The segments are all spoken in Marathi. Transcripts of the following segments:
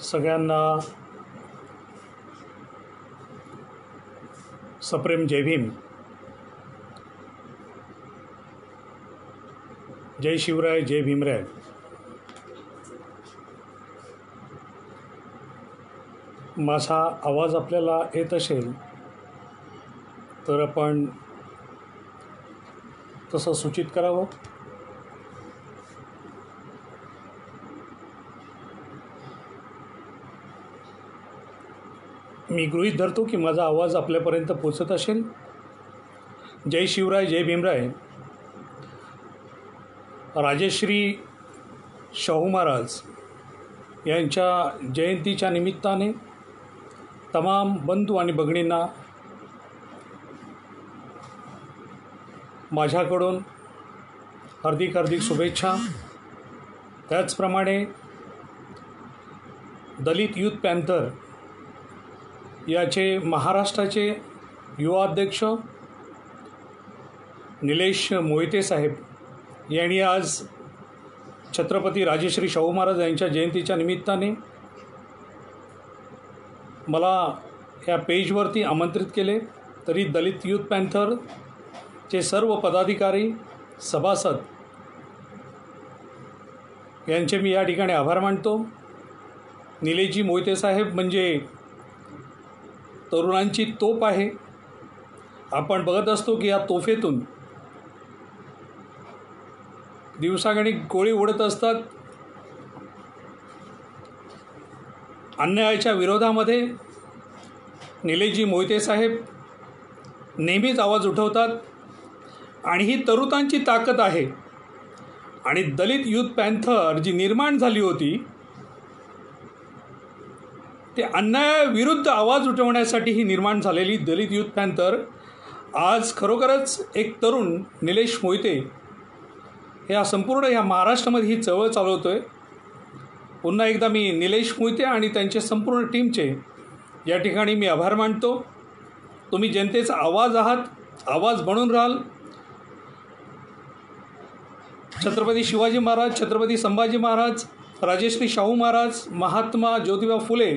सगळ्यांना सप्रेम जय भीम. जय शिवराय, जय भीमराय. माझा आवाज आपल्याला येत असेल तर आपण तसं सूचित करावं. मी गृहीत धरतो की माझा आवाज आपल्यापर्यंत पोचत असेल. जय शिवराय, जय भीमराय. राजश्री शाहू महाराज यांच्या जयंतीच्या निमित्ताने तमाम बंधू आणि भगिनींना माझ्याकडून हार्दिक हार्दिक शुभेच्छा. त्याचप्रमाणे दलित यूथ पॅन्थर याचे महाराष्ट्राचे युवा अध्यक्ष निलेश मोहिते साहेब यांनी आज छत्रपती राजश्री शाहू महाराज यांच्या जयंतीच्या निमित्ताने मला या पेजवरती आमंत्रित केले. तरी दलित यूथ पॅन्थरचे सर्व पदाधिकारी, सभासद यांचे मी या ठिकाणी आभार मानतो. निलेशजी मोहिते साहेब म्हणजे तरुणांची तोफ आहे. आपण बघत असतो की या तोफेतून दिवसागणिक गोळी उडत असतात. अन्यायाच्या विरोधामध्ये निलेशजी मोहिते साहेब नेहमीच आवाज उठवतात आणि ही तरुणांची ताकद आहे. आणि दलित यूथ पॅन्थर जी निर्माण झाली होती ते अन्यायाविरुद्ध आवाज उठवण्यासाठी ही निर्माण झालेली दलित यूथ पॅन्थर आज खरोखरच एक तरुण निलेश मोहिते या संपूर्ण ह्या महाराष्ट्रामध्ये ही चळवळ चालवतो आहे. पुन्हा एकदा मी निलेश मोहिते आणि त्यांचे संपूर्ण टीमचे या ठिकाणी मी आभार मानतो. तुम्ही जनतेचा आवाज आहात, आवाज बनून राहाल. छत्रपती शिवाजी महाराज, छत्रपती संभाजी महाराज, राजश्री शाहू महाराज, महात्मा ज्योतिबा फुले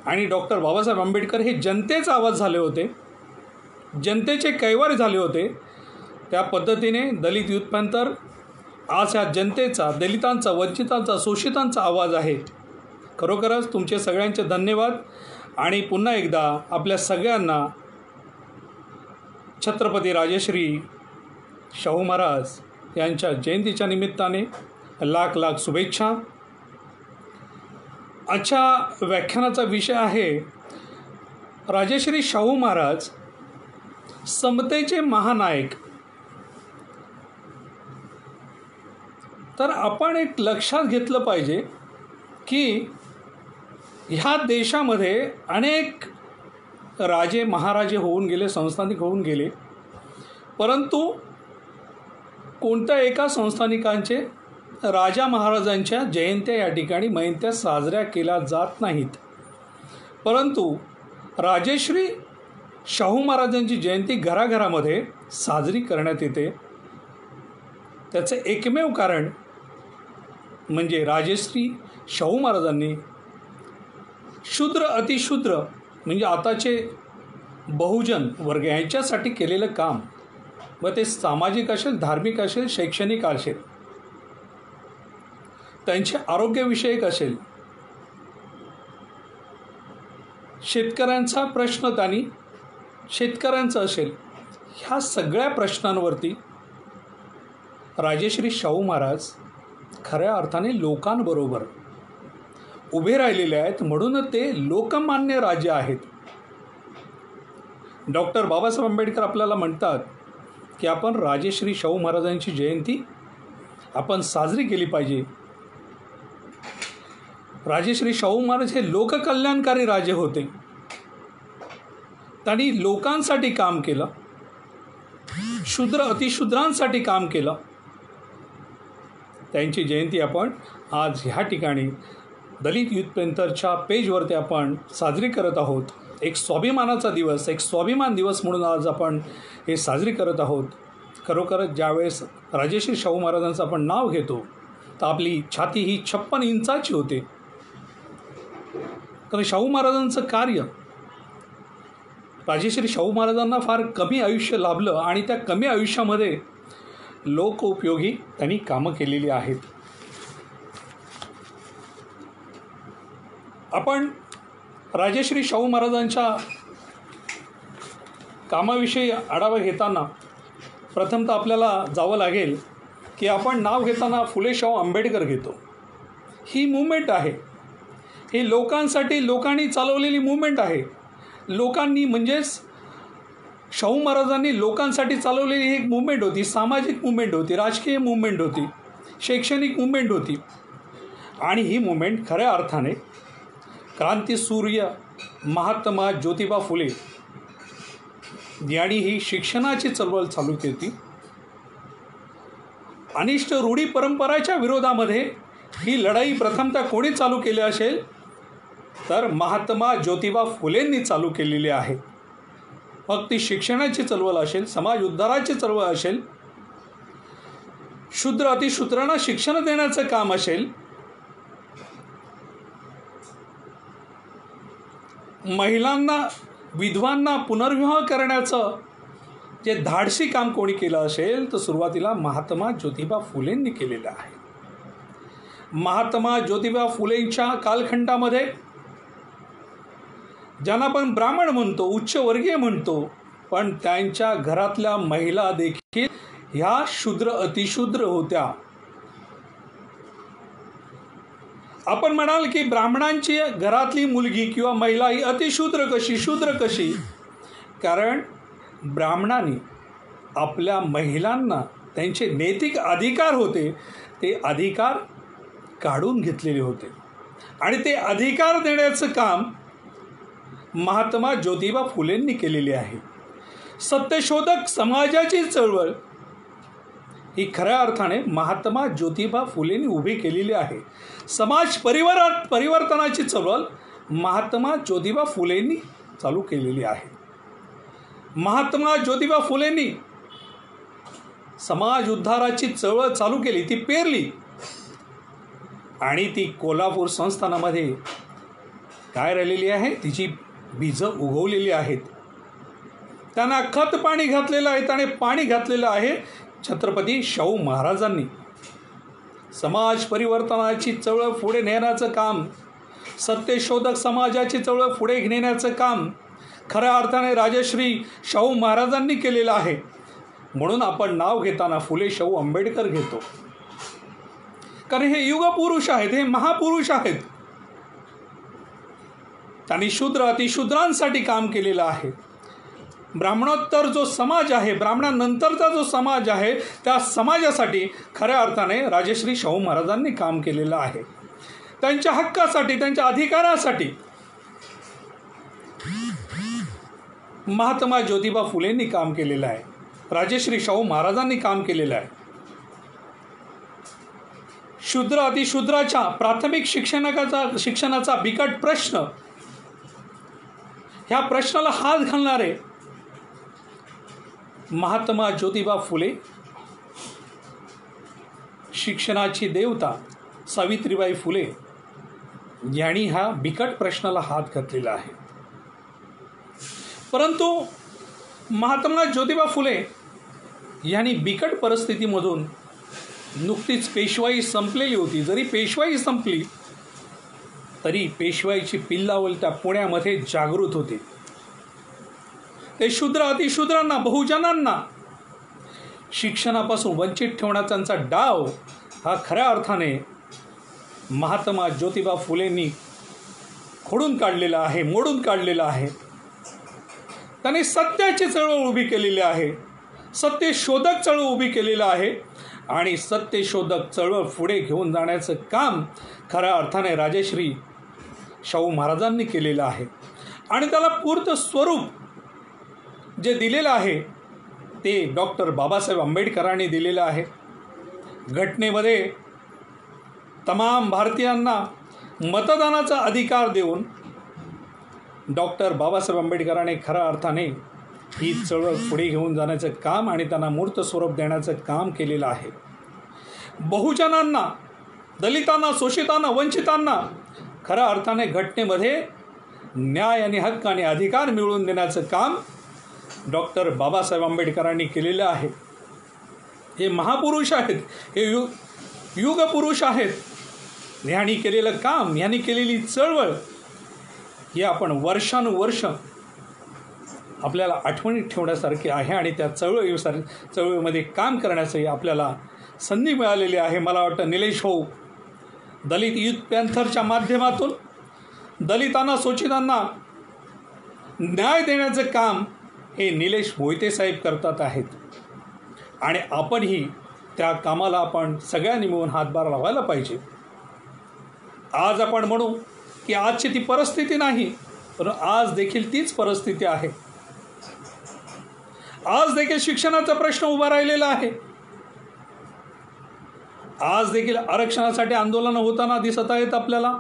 आणि डॉक्टर बाबासाहेब आंबेडकर हे जनतेचा आवाज झाले होते, जनतेचे कैवार झाले होते. त्या पद्धतीने दलित यूथ पॅन्थर आज ह्या जनतेचा, दलितांचा, वंचितांचा, शोषितांचा आवाज आहे. खरोखरच तुमचे सगळ्यांचे धन्यवाद. आणि पुन्हा एकदा आपल्या सगळ्यांना छत्रपती राजश्री शाहू महाराज यांच्या जयंतीच्या निमित्ताने लाख लाख शुभेच्छा. आजच्या व्याख्यानाचा विषय आहे राजश्री शाहू महाराज समतेचे महानायक. तर आपण एक लक्षात घेतलं पाहिजे की ह्या देशामध्ये अनेक राजे महाराजे होऊन गेले, संस्थानिक होऊन गेले, परंतु कोणत्या एका संस्थानिकांचे राजा महाराजांच्या जयंत्या या ठिकाणी महंत्या साजऱ्या केल्या जात नाहीत. परंतु राजश्री शाहू महाराजांची जयंती घराघरामध्ये साजरी करण्यात येते. त्याचे एकमेव कारण म्हणजे राजश्री शाहू महाराजांनी शूद्र अतिशूद्र म्हणजे आताचे बहुजन वर्ग यांच्यासाठी केलेलं काम, व ते सामाजिक असेल, धार्मिक असेल, शैक्षणिक असेल, त्यांचे आरोग्यविषयक असेल, शेतकऱ्यांचा प्रश्न त्यांनी शेतकऱ्यांचं असेल, ह्या सगळ्या प्रश्नांवरती राजश्री शाहू महाराज खऱ्या अर्थाने लोकांबरोबर उभे राहिलेले आहेत. म्हणून ते लोकमान्य राजे आहेत. डॉक्टर बाबासाहेब आंबेडकर आपल्याला म्हणतात की आपण राजश्री शाहू महाराजांची जयंती आपण साजरी केली पाहिजे. राजश्री शाहू महाराज हे लोककल्याणकारी राजे होते. त्यांनी लोकांसाठी काम केलं, शूद्र अतिशूद्रांसाठी काम केलं. त्यांची जयंती आपण आज ह्या ठिकाणी दलित यूथ पॅन्थरच्या पेजवरती आपण साजरी करत आहोत. एक स्वाभिमानाचा दिवस, एक स्वाभिमान दिवस म्हणून आज आपण हे साजरी करत आहोत. खरोखरच ज्यावेळेस राजश्री शाहू महाराजांचं आपण नाव घेतो तर आपली छाती ही 56 इंचाची होते. कारण शाहू महाराजांचं कार्य, राजेश्री शाहू महाराजांना फार कमी आयुष्य लाभलं आणि त्या कमी आयुष्यामध्ये लोकोपयोगी त्यांनी कामं केलेली आहेत. आपण राजेश्री शाहू महाराजांच्या कामाविषयी आढावा घेताना प्रथमतः आपल्याला जावं लागेल की आपण नाव घेताना फुले शाहू आंबेडकर घेतो. ही मूवमेंट आहे, ही लोकांनी चालवलेली मूवमेंट आहे. लोकांनी म्हणजेच शाहू महाराजांनी लोकांसाठी चालवलेली एक मूवमेंट होती. सामाजिक मूवमेंट होती, राजकीय मूवमेंट होती, शैक्षणिक मूवमेंट होती. आणि ही मूवमेंट खऱ्या अर्थाने क्रांतीसूर्य महात्मा ज्योतिबा फुले यांनी ही शिक्षणाची चळवळ चालू केली. अनिष्ट रूढी परंपराच्या विरोधामध्ये ही लढाई प्रथमतः कोणी चालू केली असेल तर महात्मा ज्योतिबा फुलेंनी चालू केलेली आहे. मग ती शिक्षणाची चळवळ असेल, समाज उद्धाराची चळवळ असेल, शूद्र अतिशूद्रांना शिक्षण देण्याचं काम असेल, महिलांना विधवांना पुनर्विवाह करण्याचं जे धाडसी काम कोणी केलं असेल तर सुरुवातीला महात्मा ज्योतिबा फुलेंनी केलेलं आहे. महात्मा ज्योतिबा फुलेंच्या कालखंडामध्ये ज्यांना आपण ब्राह्मण म्हणतो, उच्चवर्गीय म्हणतो, पण त्यांच्या घरातल्या महिला देखील ह्या शूद्र अतिशूद्र होत्या. आपण म्हणाल की ब्राह्मणांची घरातली मुलगी किंवा महिला ही अतिशूद्र कशी, शूद्र कशी? कारण ब्राह्मणांनी आपल्या महिलांना त्यांचे नैतिक अधिकार होते ते अधिकार काढून घेतलेले होते आणि ते अधिकार देण्याचं काम महात्मा ज्योतिबा फुलेंनी केलेले आहे. सत्यशोधक समाजाची चळवळ ही खऱ्या अर्थाने महात्मा ज्योतिबा फुलेंनी उभी केलेली आहे. समाज परिवर्तनाची चळवळ महात्मा ज्योतिबा फुलेंनी चालू केलेली आहे. महात्मा ज्योतिबा फुलेंनी समाज उद्धाराची चळवळ चालू केली, ती पेरली आणि ती कोल्हापूर संस्थानामध्ये काय राहिलेली आहे, तिची बीजं उगवलेली आहेत. त्यांना खत पाणी घातलेलं आहे आणि पाणी घातलेलं आहे छत्रपती शाहू महाराजांनी. समाज परिवर्तनाची चळवळ पुढे नेण्याचं काम, सत्यशोधक समाजाची चळवळ पुढे नेण्याचं काम खऱ्या अर्थाने राजश्री शाहू महाराजांनी केलेलं आहे. म्हणून आपण नाव घेताना फुले शाहू आंबेडकर घेतो, कारण हे युगपुरुष आहेत, हे महापुरुष आहेत. त्यांनी शूद्र अतिशूद्रांसाठी काम केलेलं आहे. ब्राह्मणोत्तर जो समाज आहे, ब्राह्मणानंतरचा जो समाज आहे, त्या समाजासाठी खऱ्या अर्थाने राजश्री शाहू महाराजांनी काम केलेलं आहे. त्यांच्या हक्कासाठी, त्यांच्या अधिकारासाठी महात्मा ज्योतिबा फुलेंनी काम केलेलं आहे, राजश्री शाहू महाराजांनी काम केलेलं आहे. शूद्र अतिशूद्राच्या प्राथमिक शिक्षणाचा बिकट प्रश्न, ह्या प्रश्नाला हात घालणारे महात्मा ज्योतिबा फुले, शिक्षणाची देवता सावित्रीबाई फुले यांनी ह्या बिकट प्रश्नाला हात घातलेला आहे. परंतु महात्मा ज्योतिबा फुले यांनी बिकट परिस्थितीमधून, नुकतीच पेशवाई संपलेली होती, जरी पेशवाई संपली तरी पेशवाईची पिल्लावल त्या पुण्यामध्ये जागृत होते. ते शूद्र अतिशूद्रांना, बहुजनांना शिक्षणापासून वंचित ठेवण्याचा त्यांचा डाव हा खऱ्या अर्थाने महात्मा ज्योतिबा फुलेंनी खोडून काढलेला आहे, मोडून काढलेला आहे. त्यांनी सत्याची चळवळ उभी केलेली आहे, सत्यशोधक चळवळ उभी केलेलं आहे आणि सत्यशोधक चळवळ पुढे घेऊन जाण्याचं काम खऱ्या अर्थाने राजश्री शाहू महाराजांनी केलेलं आहे. आणि त्याला पूर्ण स्वरूप जे दिलेलं आहे ते डॉक्टर बाबासाहेब आंबेडकरांनी दिलेलं आहे. घटनेमध्ये तमाम भारतीयांना मतदानाचा अधिकार देऊन डॉक्टर बाबासाहेब आंबेडकरांनी खऱ्या अर्थाने ही चळवळ पुढे घेऊन जाण्याचं काम आणि त्यांना मूर्त स्वरूप देण्याचं काम केलेलं आहे. बहुजनांना, दलितांना, शोषितांना, वंचितांना खऱ्या अर्थाने घटनेमध्ये न्याय आणि हक्क आणि अधिकार मिळवून देण्याचं काम डॉक्टर बाबासाहेब आंबेडकरांनी केलेलं आहे. हे महापुरुष आहेत, हे युगपुरुष आहेत. ह्यांनी केलेलं काम, ह्यांनी केलेली चळवळ ही आपण वर्षानुवर्ष आपल्याला आठवणीत ठेवण्यासारखी आहे आणि त्या चळवळीमध्ये काम करण्याचंही आपल्याला संधी मिळालेली आहे. मला वाटतं निलेश भाऊ दलित युथ पॅन्थरच्या माध्यमातून दलितांना, शोषितांना न्याय देण्याचं काम हे निलेश मोहिते साहेब करतात आहेत आणि आपणही त्या कामाला आपण सगळ्यांनी मिळून हातभार लावायला पाहिजे. आज आपण म्हणू की आजची ती परिस्थिती नाही, पण आज देखील तीच परिस्थिती आहे. आज देखील शिक्षणाचा प्रश्न उभा राहिलेला आहे. आज देखील आरक्षणासाठी आंदोलनं होताना दिसत आहेत आपल्याला.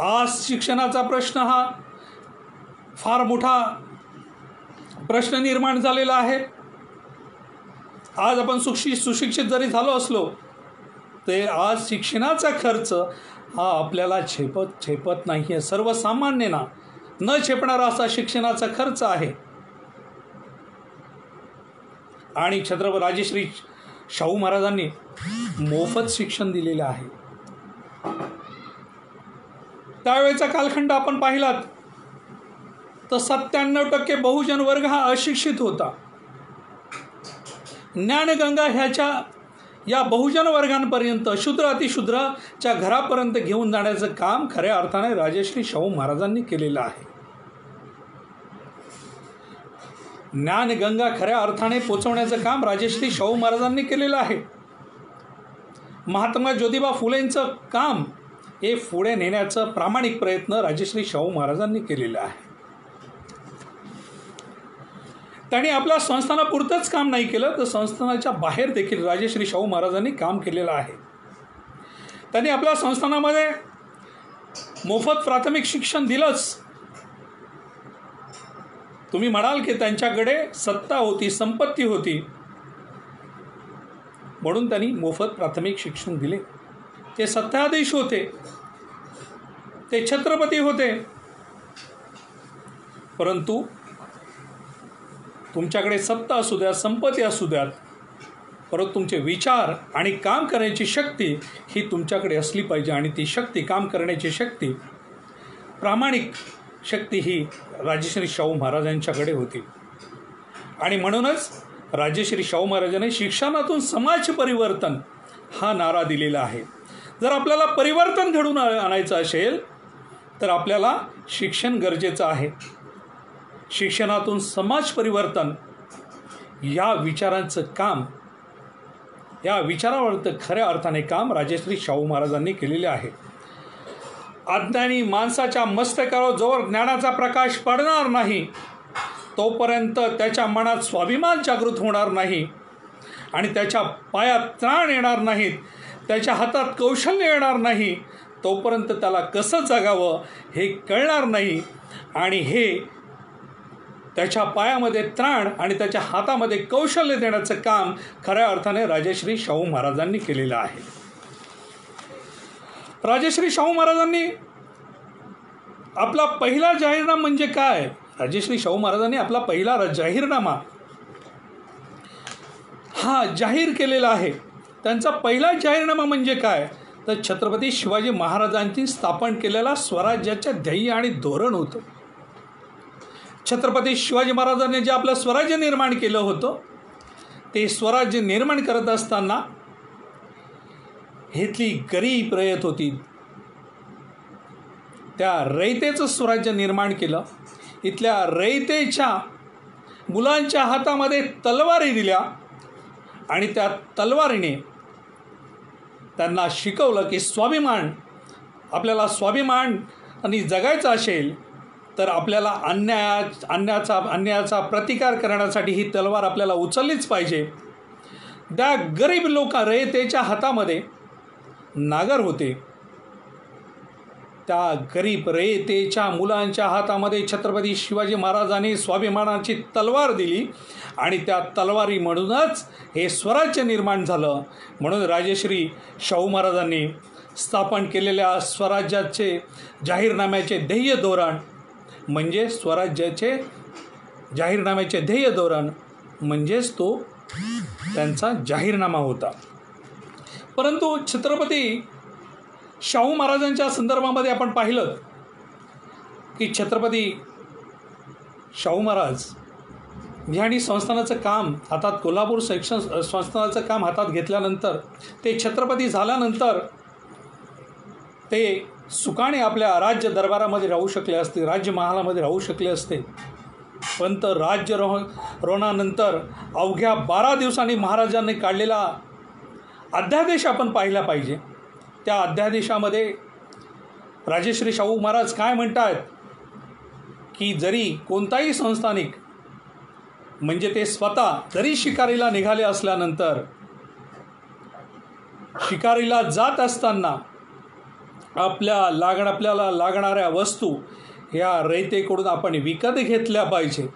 आज शिक्षणाचा प्रश्न हा फार मोठा प्रश्न निर्माण झालेला आहे. आज आपण सुशिक्षित जरी झालो असलो ते आज शिक्षणाचा खर्च हा आपल्याला झेपत नाही आहे. सर्वसामान्यांना न झेपणारा असा शिक्षणाचा खर्च आहे. आणि छत्रपती राजश्री शाहू महाराजांनी मोफत शिक्षण दिलेलं आहे. त्यावेळेचा कालखंड आपण पाहिलात तर 97% बहुजन वर्ग हा अशिक्षित होता. ज्ञानगंगा ह्याच्या या बहुजन वर्गांपर्यंत, शूद्र अतिशूद्राच्या घरापर्यंत घेऊन जाण्याचं काम खऱ्या अर्थाने राजश्री शाहू महाराजांनी केलेलं आहे. ज्ञानगंगा खऱ्या अर्थाने पोचवण्याचं काम राजश्री शाहू महाराजांनी केलेलं आहे. महात्मा ज्योतिबा फुलेंचं काम हे पुढे नेण्याचा प्रामाणिक प्रयत्न राजश्री शाहू महाराजांनी केलेला आहे. त्यांनी आपल्या संस्थानापुरतंच काम नाही केलं, तर संस्थानाच्या बाहेर देखील राजश्री शाहू महाराजांनी काम केलेलं आहे. त्यांनी आपल्या संस्थानामध्ये मोफत प्राथमिक शिक्षण दिलंच. तुम्ही म्हणाल की त्यांच्याकडे सत्ता होती, संपत्ती होती, म्हणून त्यांनी मोफत प्राथमिक शिक्षण दिले. ते सत्ताधीश होते, ते छत्रपती होते. परंतु तुमच्याकडे सत्ता असू द्या, संपत्ती असू द्यात, परंतु तुमचे विचार आणि काम करण्याची शक्ती ही तुमच्याकडे असली पाहिजे. आणि ती शक्ती, काम करण्याची शक्ती, प्रामाणिक शक्ती ही राजश्री शाहू महाराजांच्याकडे होती. आणि म्हणूनच राजश्री शाहू महाराजांनी शिक्षणातून समाज परिवर्तन हा नारा दिलेला आहे. जर आपल्याला परिवर्तन घडवून आणायचं असेल तर आपल्याला शिक्षण गरजेचं आहे. शिक्षणातून समाज परिवर्तन या विचारांचं काम, या विचारावर खऱ्या अर्थाने काम राजश्री शाहू महाराजांनी केलेले आहे. अज्ञानी माणसाच्या मस्तकावर जोवर ज्ञानाचा प्रकाश पडणार नाही तोपर्यंत त्याच्या मनात स्वाभिमान जागृत होणार नाही आणि त्याच्या पायात त्राण येणार नाहीत, त्याच्या हातात कौशल्य येणार नाही, तोपर्यंत त्याला कसं जगावं हे कळणार नाही. आणि हे त्याच्या पायामध्ये त्राण आणि त्याच्या हातामध्ये कौशल्य देण्याचं काम खऱ्या अर्थाने राजश्री शाहू महाराजांनी केलेलं आहे. राजश्री शाहू महाराजांनी आपला पहिला जाहीरनामा म्हणजे काय? राजश्री शाहू महाराजांनी आपला पहिला जाहीरनामा हा जाहीर केलेला आहे. त्यांचा पहिला जाहीरनामा म्हणजे काय? तर छत्रपती शिवाजी महाराजांची स्थापन केलेला स्वराज्याचं ध्येय आणि धोरण होतं. छत्रपती शिवाजी महाराजांनी जे आपलं स्वराज्य निर्माण केलं होतं ते स्वराज्य निर्माण करत असताना इथली गरीब रयत होती, त्या रयतेचं स्वराज्य निर्माण केलं. इथल्या रयतेच्या मुलांच्या हातामध्ये तलवारी दिल्या आणि त्या तलवारीने त्यांना शिकवलं की स्वाभिमान, आपल्याला स्वाभिमान आणि जगायचं असेल तर आपल्याला अन्यायाचा प्रतिकार करण्यासाठी ही तलवार आपल्याला उचललीच पाहिजे. त्या गरीब रयतेच्या हातामध्ये नागर होते. त्या गरीब रयतेच्या मुलांच्या हातामध्ये छत्रपती शिवाजी महाराजांनी स्वाभिमानाची तलवार दिली आणि त्या तलवारी म्हणूनच हे स्वराज्य निर्माण झालं. म्हणून राजश्री शाहू महाराजांनी स्थापन केलेल्या स्वराज्याचे जाहीरनाम्याचे ध्येय धोरण म्हणजे स्वराज्याचे जाहीरनाम्याचे ध्येय धोरण म्हणजेच तो त्यांचा जाहीरनामा होता. परंतु छत्रपती शाहू महाराजांच्या संदर्भामध्ये आपण पाहिलं की छत्रपती शाहू महाराज यांनी संस्थानाचं काम हातात, कोल्हापूर शिक्षण संस्थानाचं काम हातात घेतल्यानंतर, ते छत्रपती झाल्यानंतर ते सुखाने आपल्या राज्य दरबारामध्ये राहू शकले असते, राज्य महालामध्ये राहू शकले असते. पण तर राज्यारोहणानंतर अवघ्या 12 दिवसांनी महाराजांनी काढलेला अध्यादेश आपण पाहिला पाहिजे. त्या अध्यादेशामध्ये राजश्री शाहू महाराज काय म्हणतात की जरी कोणताही संस्थानिक म्हणजे ते स्वतः जरी शिकारीला निघाले असल्यानंतर शिकारीला जात असताना आपल्याला लागणाऱ्या वस्तू या रयतेकडून आपण विकत घेतल्या पाहिजे,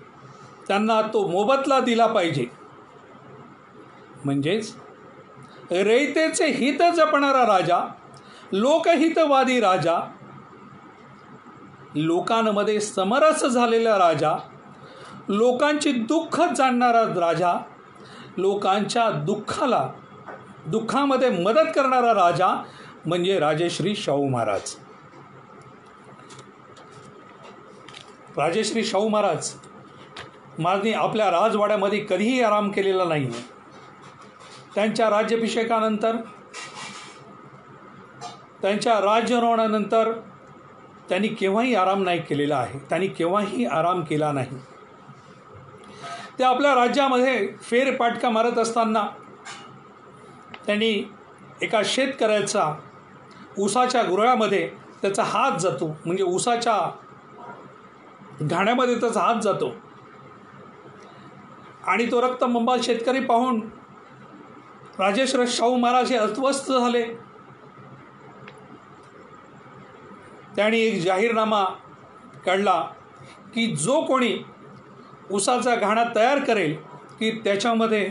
त्यांना तो मोबदला दिला पाहिजे. म्हणजेच रयतेचे हित जपणारा राजा, लोकहितवादी राजा, लोकांमध्ये समरस झालेला राजा, लोकांची दुःख जाणणारा राजा, लोकांच्या दुःखामध्ये मदत करणारा राजा म्हणजे राजश्री शाहू महाराज. राजश्री शाहू महाराजांनी आपल्या राजवाड्यामध्ये कधीही आराम केलेला नाही. त्यांच्या राज्याभिषेकानंतर, त्यांच्या राज्यारोहणानंतर त्यांनी केव्हाही आराम नाही केलेला आहे. त्यांनी केव्हाही आराम केला नाही. ते आपल्या राज्यामध्ये फेरपाटका मारत असताना त्यांनी एका शेतकऱ्याचा ऊसाच्या गुरळामध्ये त्याचा हात जातो, म्हणजे ऊसाच्या घाण्यामध्ये त्याचा हात जातो आणि तो रक्तबंबाळ शेतकरी पाहून राजश्री शाहू महाराज हे अस्वस्थ झाले. त्यांनी एक जाहीरनामा काढला की जो कोणी ऊसाचा घाणा तयार करेल की त्याच्यामध्ये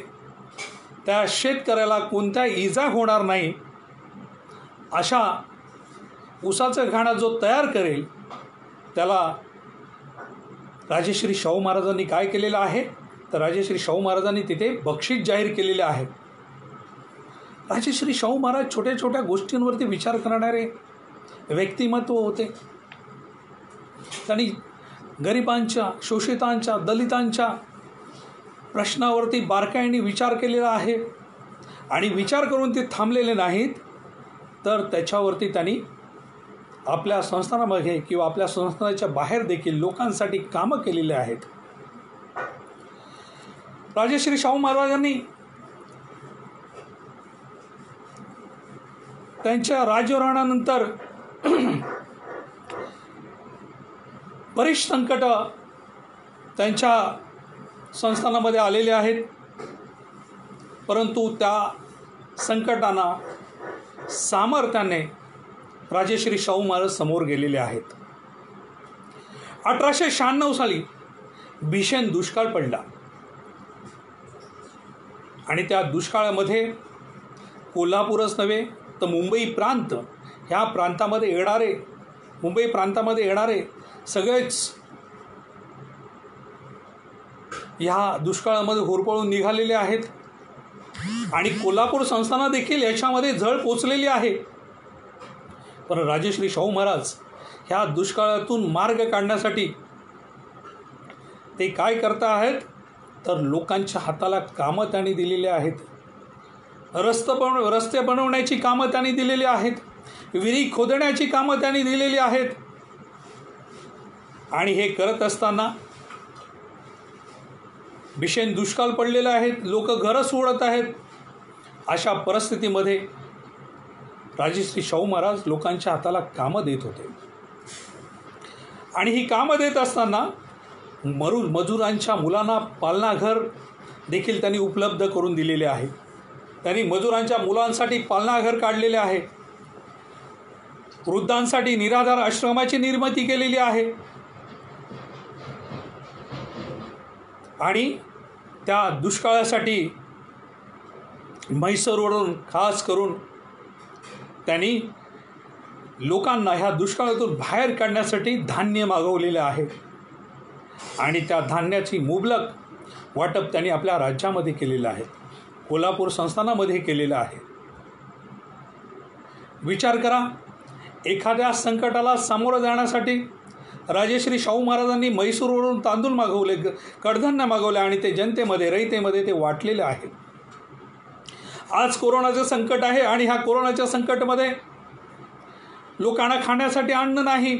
त्या शेतकऱ्याला कोणत्या इजा होणार नाही, अशा ऊसाचा घाणा जो तयार करेल त्याला राजश्री शाहू महाराजांनी काय केलेलं आहे तर राजश्री शाहू महाराजांनी तिथे बक्षीस जाहीर केलेले आहे. राजश्री शाहू महाराज छोट्या छोट्या गोष्टींवरती विचार करणारे व्यक्तिमत्व होते. त्यांनी गरिबांच्या, शोषितांच्या, दलितांच्या प्रश्नावरती बारकाईने विचार केलेला आहे आणि विचार करून ते थांबलेले नाहीत, तर त्याच्यावरती त्यांनी आपल्या संस्थानामध्ये किंवा आपल्या संस्थानाच्या बाहेर देखील लोकांसाठी कामं केलेली आहेत. राजश्री शाहू महाराजांनी त्यांच्या राज्यारोहणानंतर बरीच संकट त्यांच्या संस्थानामध्ये आलेले आहेत, परंतु त्या संकटांना सामर्थ्याने राजश्री शाहू महाराज समोर गेलेले आहेत. 1896 साली भीषण दुष्काळ पडला आणि त्या दुष्काळामध्ये कोल्हापूरच नव्हे तर मुंबई प्रांत, ह्या प्रांतामध्ये येणारे, मुंबई प्रांतामध्ये येणारे सगळेच ह्या दुष्काळामध्ये होरपळून निघालेले आहेत आणि कोल्हापूर संस्थाना देखील याच्यामध्ये झळ पोचलेली आहे. पण राजश्री शाहू महाराज ह्या दुष्काळातून मार्ग काढण्यासाठी ते काय करता आहेत तर लोकांच्या हाताला कामं त्यांनी दिलेली आहेत. रस्ते बनवण्याची कामं त्यांनी दिलेली आहेत, विहिरी खोदण्याची कामं त्यांनी दिलेली आहेत. आणि हे करत असताना भीषण दुष्काळ पडलेले आहेत, लोक घरं सोडत आहेत. अशा परिस्थितीमध्ये राजश्री शाहू महाराज लोकांच्या हाताला कामं देत होते आणि ही कामं देत असताना मजुरांच्या मुलांना पालनाघर देखील त्यांनी उपलब्ध करून दिलेले आहे. त्यांनी मजुरांच्या मुलांसाठी पालनाघर काढलेले आहे. वृद्धांसाठी निराधार आश्रमाची निर्मिती केलेली आहे आणि त्या दुष्काळासाठी म्हैसूरवरून खास करून त्यांनी लोकांना ह्या दुष्काळातून बाहेर काढण्यासाठी धान्य मागवलेले आहे आणि त्या धान्याची मुबलक वाटप त्यांनी आपल्या राज्यामध्ये केलेलं आहे, कोल्हापूर संस्थानामध्ये केलेलं आहे. विचार करा, एखाद्या संकटाला सामोरं जाण्यासाठी राजेश्री शाहू महाराजांनी म्हैसूरवरून तांदूळ मागवले, कडधान्य मागवले आणि ते जनतेमध्ये, रयतेमध्ये ते वाटलेले आहे. आज कोरोनाचं संकट आहे आणि ह्या कोरोनाच्या संकटमध्ये लोकांना खाण्यासाठी अन्न नाही,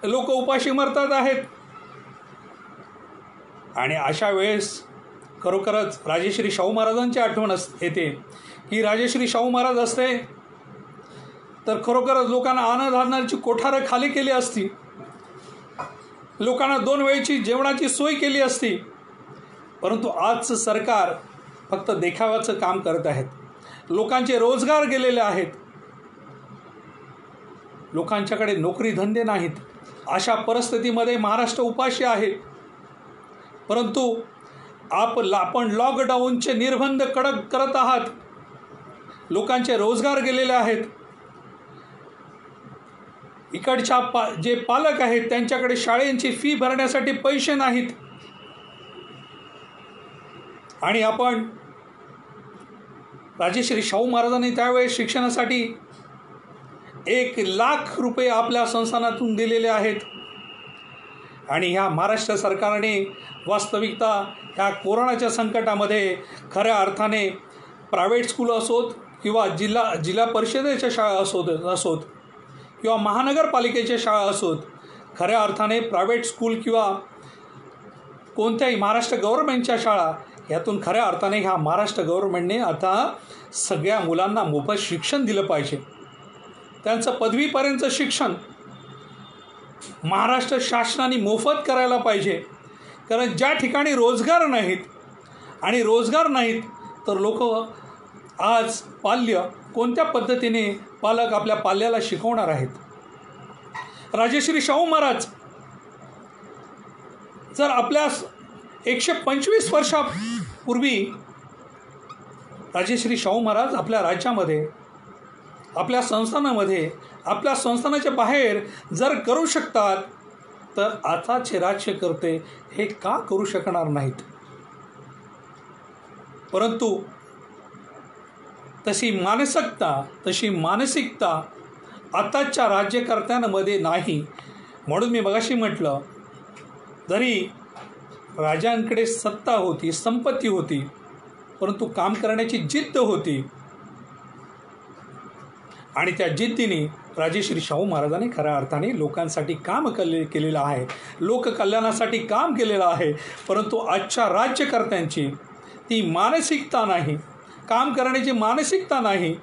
लोक उपाशी मरतात आहेत. आणि अशा वेळेस खरोखरच राजेश्री शाहू महाराजांची आठवण येते की राजेश्री शाहू महाराज असते तर खरोखरच लोकांना अन्नधान्याची कोठारं खाली केली असती, लोकांना 2 वेळची जेवणाची सोय केली असती. परंतु आजचं सरकार फक्त देखाव्याचं काम करत आहेत. लोकांचे रोजगार गेलेले आहेत, लोकांच्याकडे नोकरी धंदे नाहीत. अशा परिस्थितीमध्ये महाराष्ट्र उपाशी आहे. परंतु आपण लॉकडाऊनचे निर्बंध कडक करत आहात, लोकांचे रोजगार गेलेले आहेत. इकडच्या जे पालक आहेत त्यांच्याकडे शाळेंची फी भरण्यासाठी पैसे नाहीत आणि आपण राजेश्री शाहू महाराजांनी त्यावेळेस शिक्षणासाठी 1,00,000 रुपये आपल्या संस्थानातून दिलेले आहेत. आणि ह्या महाराष्ट्र सरकारने वास्तविकता ह्या कोरोनाच्या संकटामध्ये खऱ्या अर्थाने प्रायव्हेट स्कूल असोत किंवा जिल्हा परिषदेच्या शाळा असोत किंवा महानगरपालिकेच्या शाळा असोत, खऱ्या अर्थाने प्रायव्हेट स्कूल किंवा कोणत्याही महाराष्ट्र गव्हर्नमेंटच्या शाळा यातून खऱ्या अर्थाने ह्या महाराष्ट्र गव्हर्नमेंटने आता सगळ्या मुलांना मोफत शिक्षण दिलं पाहिजे. त्यांचं पदवीपर्यंतचं शिक्षण महाराष्ट्र शासनाने मोफत करायला पाहिजे. कारण ज्या ठिकाणी रोजगार नाहीत तर लोक आज पाल्य कोणत्या पद्धतीने पालक आपल्या पाल्याला शिकवणार आहेत. राजेश्री शाहू महाराज जर आपल्या 125 वर्षापूर्वी राजेश्री शाहू महाराज आपल्या राज्यामध्ये, आपल्या संस्थानामध्ये, आपल्या संस्थानाच्या बाहेर जर करू शकतात तर आताचे राज्यकर्ते हे का करू शकणार नाहीत. परंतु तशी मानसिकता आताच्या राज्यकर्त्यांमध्ये नाही. म्हणून मी मगाशी म्हटलं, जरी राजांकडे सत्ता होती, संपत्ती होती, परंतु काम करण्याची जिद्द होती आणि त्या जिद्दीने राजेश्री शाहू महाराजांनी खऱ्या अर्थाने लोकांसाठी काम केलेलं आहे, लोककल्याणासाठी काम केलेलं आहे. परंतु आजच्या राज्यकर्त्यांची ती मानसिकता नाही, काम करण्याची मानसिकता नाही.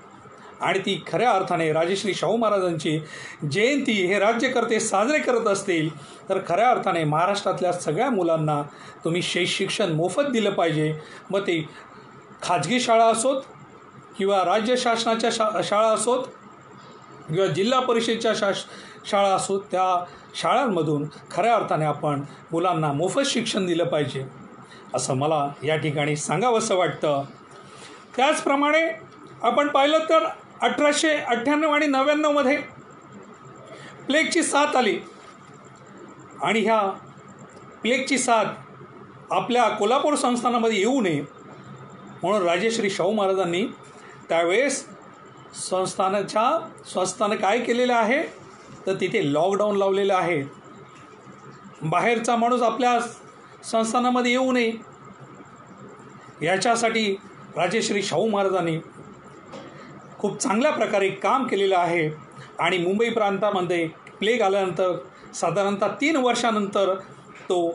आणि ती खऱ्या अर्थाने राजेश्री शाहू महाराजांची जयंती हे राज्यकर्ते साजरे करत असतील तर खऱ्या अर्थाने महाराष्ट्रातल्या सगळ्या मुलांना तुम्ही शिक्षण मोफत दिलं पाहिजे. मग ते खाजगी शाळा असोत किंवा राज्य शासनाच्या शाळा असोत किंवा जिल्हा परिषदेच्या शाळा असोत, त्या शाळांमधून खऱ्या अर्थाने आपण मुलांना मोफत शिक्षण दिलं पाहिजे असं मला या ठिकाणी सांगावंसं वाटतं. त्याचप्रमाणे आपण पाहिलं तर 1898 आणि 99मध्ये प्लेगची साथ आली आणि ह्या प्लेगची साथ आपल्या कोल्हापूर संस्थानामध्ये येऊ नये म्हणून राजेश्री शाहू महाराजांनी त्यावेळेस संस्थानं काय केलेलं आहे तर तिथे लॉकडाऊन लावलेलं आहे. बाहेरचा माणूस आपल्या संस्थानामध्ये येऊ नये याच्यासाठी राजेश्री शाहू महाराजांनी खूप चांगल्या प्रकारे काम केलेलं आहे. आणि मुंबई प्रांतामध्ये प्लेग आल्यानंतर साधारणतः 3 वर्षानंतर तो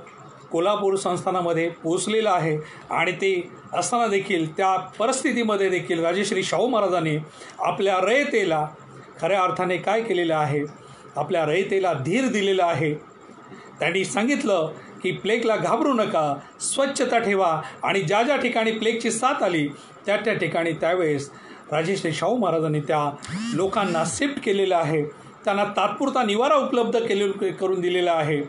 कोल्हापूर संस्थानामध्ये पोचलेला आहे. आणि ते असताना देखील त्या परिस्थितीमध्ये देखील राजेश्री शाहू महाराजांनी आपल्या रयतेला खऱ्या अर्थाने काय केलेलं आहे, आपल्या रयतेला धीर दिलेला आहे. त्यांनी सांगितलं की प्लेगला घाबरू नका, स्वच्छता ठेवा. आणि ज्या ज्या ठिकाणी प्लेगची साथ आली त्या त्या ठिकाणी त्यावेळेस राजेश्री शाहू महाराजांनी त्या लोकांना शिफ्ट केलेलं आहे, त्यांना तात्पुरता निवारा उपलब्ध करून दिलेला आहे,